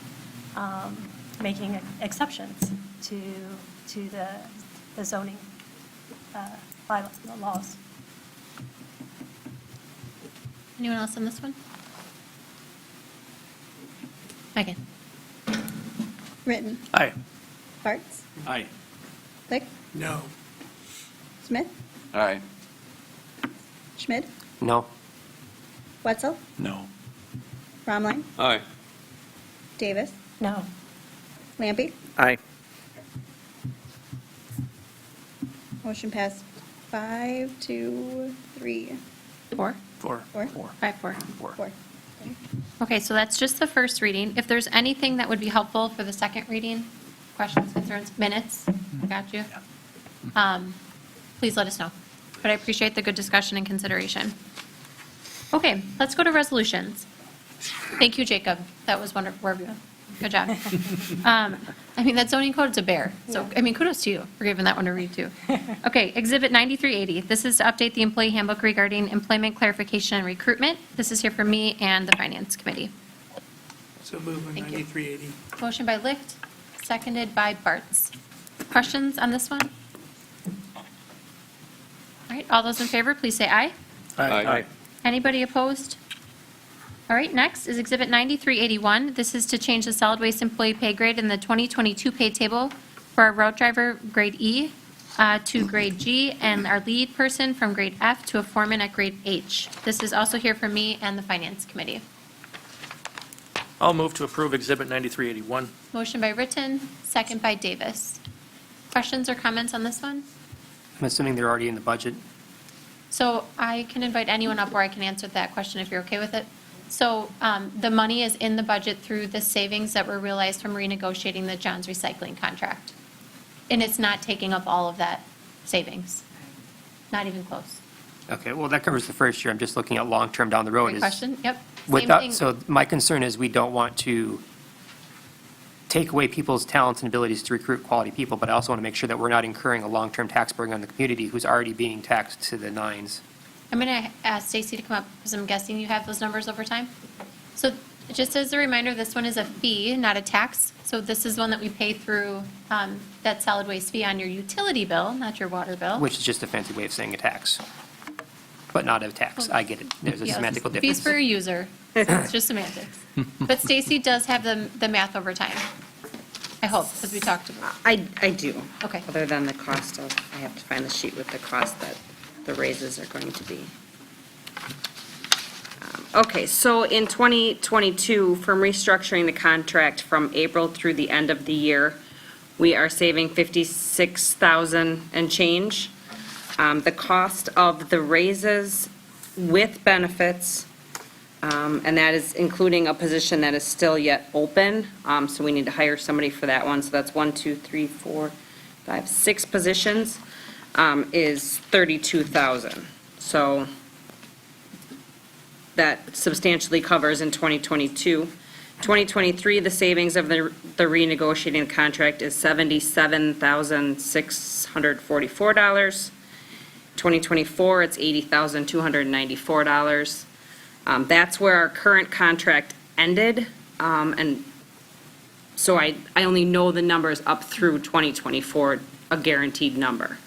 making exceptions to the zoning bylaws, the laws. Anyone else on this one? Megan? Ritten. Aye. Bartz. Aye. Lick. No. Smith. Aye. Schmid. No. Wetzel. No. Romline. Aye. Davis. No. Lampy. Aye. Motion passed 5-3. 4? 4. 4. 5-4. 4. Okay, so that's just the first reading. If there's anything that would be helpful for the second reading, questions, concerns, minutes, I got you. Please let us know. But I appreciate the good discussion and consideration. Okay, let's go to resolutions. Thank you, Jacob. That was wonderful. Good job. I mean, that zoning code is a bear. So, I mean, kudos to you for giving that one a read, too. Okay, Exhibit 9380. This is to update the employee handbook regarding employment clarification and recruitment. This is here for me and the Finance Committee. So move on Thank you. 9380. Motion by Licht, seconded by Bartz. Questions on this one? All right, all those in favor, please say aye. Aye. Anybody opposed? All right, next is Exhibit 9381. This is to change the solid waste employee pay grade in the 2022 pay table for our route driver, grade E, to grade G, and our lead person from grade F to a foreman at grade H. This is also here for me and the Finance Committee. I'll move to approve Exhibit 9381. Motion by Ritten, second by Davis. Questions or comments on this one? I'm assuming they're already in the budget. So I can invite anyone up, or I can answer that question if you're okay with it. So the money is in the budget through the savings that were realized from renegotiating the John's Recycling contract. And it's not taking up all of that savings. Not even close. Okay, well, that covers the first year. I'm just looking at long-term down the road. Great question, yep. Same Without, thing. so my concern is we don't want to take away people's talents and abilities to recruit quality people, but I also want to make sure that we're not incurring a long-term tax burden on the community who's already being taxed to the nines. I'm going to ask Stacy to come up, because I'm guessing you have those numbers over time. So just as a reminder, this one is a fee, not a tax. So this is one that we pay through that solid waste fee on your utility bill, not your water bill. Which is just a fancy way of saying a tax, but not a tax. I get it. There's a Yeah, semantical Fees difference. for a user. It's just semantics. But Stacy does have the math over time. I hope, as we talked about. I do. Okay. Other than the cost of, I have to find the sheet with the cost that the raises are going to be. Okay, so in 2022, from restructuring the contract from April through the end of the year, we are saving $56,000 and change. The cost of the raises with benefits And that is including a position that is still yet open. So we need to hire somebody for that one. So that's 6 positions, is 32,000. So that substantially covers in 2022. 2023, the savings of the renegotiating contract is $77,644. 2024, it's $80,294. That's where our current contract ended, and so I only know the numbers up through 2024, a guaranteed number.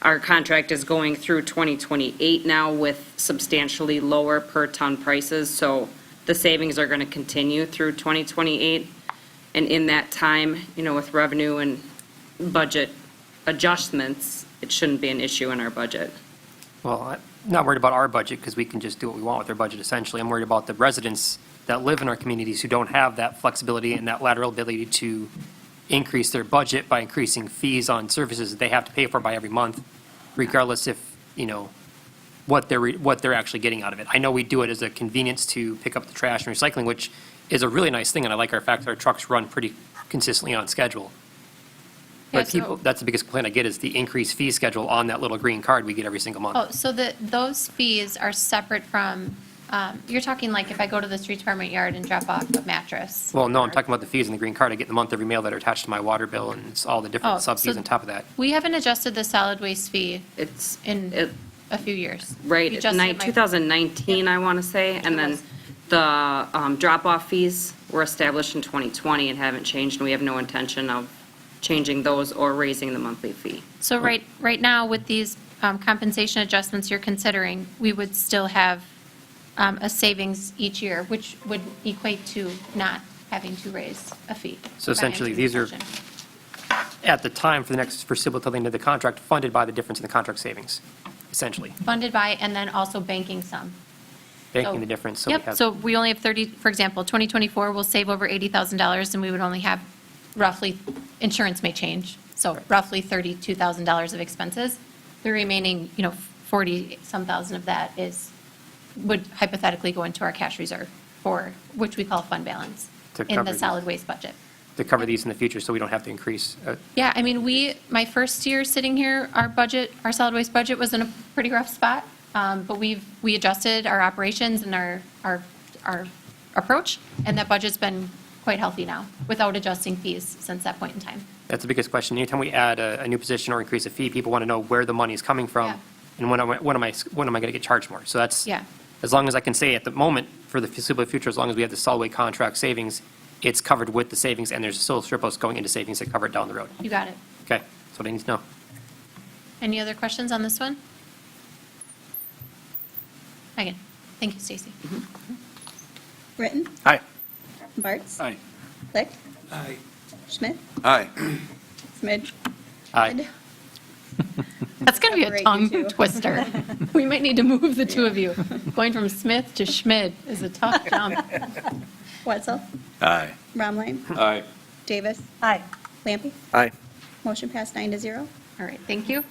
Our contract is going through 2028 now with substantially lower per ton prices, so the savings are going to continue through 2028. And in that time, with revenue and budget adjustments, it shouldn't be an issue in our budget. Well, I'm not worried about our budget because we can just do what we want with our budget essentially. I'm worried about the residents that live in our communities who don't have that flexibility and that lateral ability to increase their budget by increasing fees on services that they have to pay for by every month, regardless if, what they're actually getting out of it. I know we do it as a convenience to pick up the trash and recycling, which is a really nice thing, and I like our fact that our trucks run pretty consistently on schedule. Yeah, But people, that's the biggest complaint I get is the increased fee schedule on that little green card we get every single month. Oh, so those fees are separate from, you're talking like if I go to the street department yard and drop off a mattress? Well, no, I'm talking about the fees in the green card I get in the month every mail that are attached to my water bill, and it's all the Oh, different sub fees so on top of that. We haven't adjusted the solid waste fee It's in a few years. right, We adjusted it 2019, I want to say, and then the drop-off fees were established in 2020 and haven't changed, and we have no intention of changing those or raising the monthly fee. So right now, with these compensation adjustments you're considering, we would still have a savings each year, which would equate to not having to raise a fee. So essentially, by answering these the are, question. at the time, for the next foreseeable till the end of the contract, funded by the difference in the contract savings, essentially. Funded by, and then also banking some. Banking So- the difference, so we Yep, have. so we only have 30, for example, 2024, we'll save over $80,000, and we would only have roughly, insurance may change, so roughly $32,000 of expenses. The remaining, 40-some thousand of that would hypothetically go into our cash reserve for, which we call fund balance, To in cover the these. solid waste budget. To cover these in the future, so we don't have to increase. Yeah, I mean, my first year sitting here, our solid waste budget was in a pretty rough spot, but we adjusted our operations and our approach, and that budget's been quite healthy now, without adjusting fees since that point in time. That's the biggest question. Anytime we add a new position or increase a fee, people want to know where the money is coming from, Yeah. and when am I going to get charged more? So that's, Yeah. as long as I can say at the moment, for the foreseeable future, as long as we have the solid waste contract savings, it's covered with the savings, and there's still surplus going into savings that cover it down the road. You got it. Okay, that's what I need to know. Any other questions on this one? Megan? Thank you, Stacy. Britton? Aye. Bartz? Aye. Lick? Aye. Schmidt? Aye. Smidge? Aye. That's going to be a Separate tongue you two. twister. We might need to move the two of you. Going from Smith to Schmidt is a tough jump. Wetzel? Aye. Bromline? Aye. Davis? Aye. Lampy? Aye. Motion passed 9-0. All right, thank you.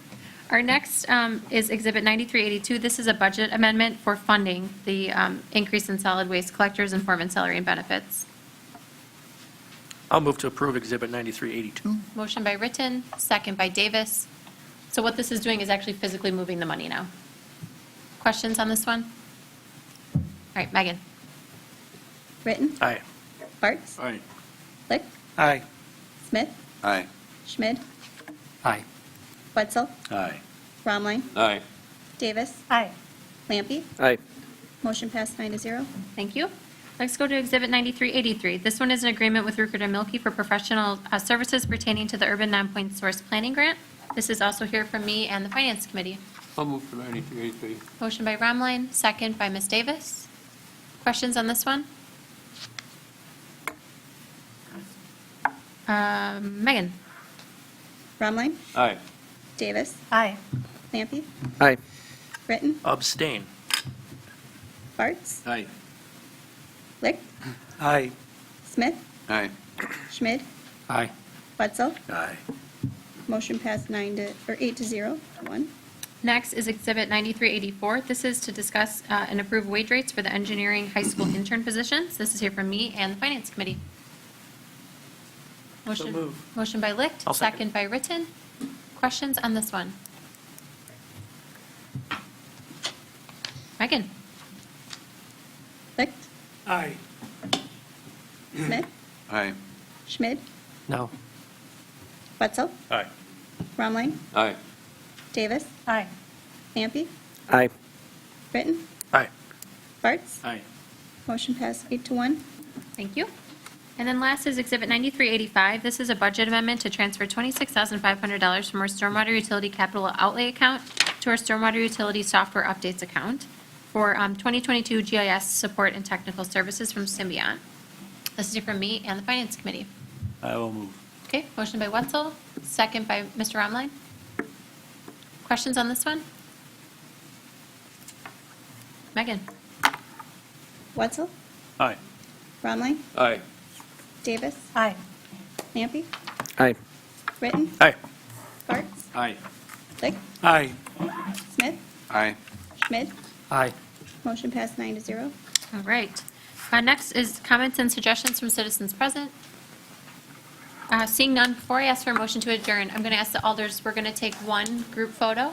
Our next is Exhibit 9382. This is a budget amendment for funding the increase in solid waste collectors and foreman salary and benefits. I'll move to approve Exhibit 9382. Motion by Ritten, second by Davis. So what this is doing is actually physically moving the money now. Questions on this one? All right, Megan. Britton? Aye. Bartz? Aye. Lick? Aye. Smith? Aye. Schmidt? Aye. Wetzel? Aye. Bromline? Aye. Davis? Aye. Lampy? Aye. Motion passed 9-0. Thank you. Let's go to Exhibit 9383. This one is an agreement with Ruckert and Milkie for professional services pertaining to the Urban Non-Point Source Planning Grant. This is also here from me and the Finance Committee. I'll move to 9383. Motion by Romline, second by Ms. Davis. Questions on this one? Megan? Bromline? Aye. Davis? Aye. Lampy? Aye. Britton? Abstain. Bartz? Aye. Lick? Aye. Smith? Aye. Schmidt? Aye. Wetzel? Aye. Motion passed 8-0. 1. Next is Exhibit 9384. This is to discuss and approve wage rates for the engineering high school intern positions. This is here from me and the Finance Committee. Motion by Licht, I'll second. second by Ritten. Questions on this one? Megan? Licht, Aye. Smith, Aye. Schmid, No. Wetzel, Aye. Rumline, Aye. Davis, Aye. Ampe, Aye. Britton, Aye. Bartz. Aye. Motion passed 8-1. Thank you. And then last is Exhibit 9385. This is a budget amendment to transfer $26,500 from our stormwater utility capital outlay account to our stormwater utility software updates account for 2022 GIS support and technical services from Symbiont. This is from me and the Finance Committee. I will move. Okay, motion by Wetzel, second by Mr. Romline. Questions on this one? Megan? Wetzel, Aye. Rumline, Aye. Davis, Aye. Ampe, Aye. Britton, Aye. Bartz, Aye. Licht, Aye. Smith, Aye. Schmid. Aye. Motion passed 9-0. All right. Next is comments and suggestions from citizens present. Seeing none, before I ask for a motion to adjourn, I'm going to ask the alders, we're going to take one group photo.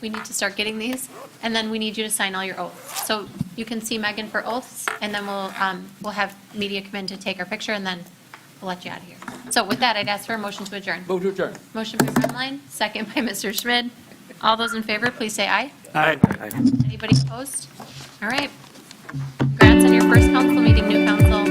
We need to start getting these, and then we need you to sign all your oaths. So you can see Megan for oaths, and then we'll have media come in to take our picture, and then we'll let you out of here. So with that, I'd ask for a motion to adjourn. Move to adjourn. Motion by Redline, second by Mr. Schmid. All those in favor, please say aye. Aye. Anybody opposed? All right. Congrats on your first council meeting, new council.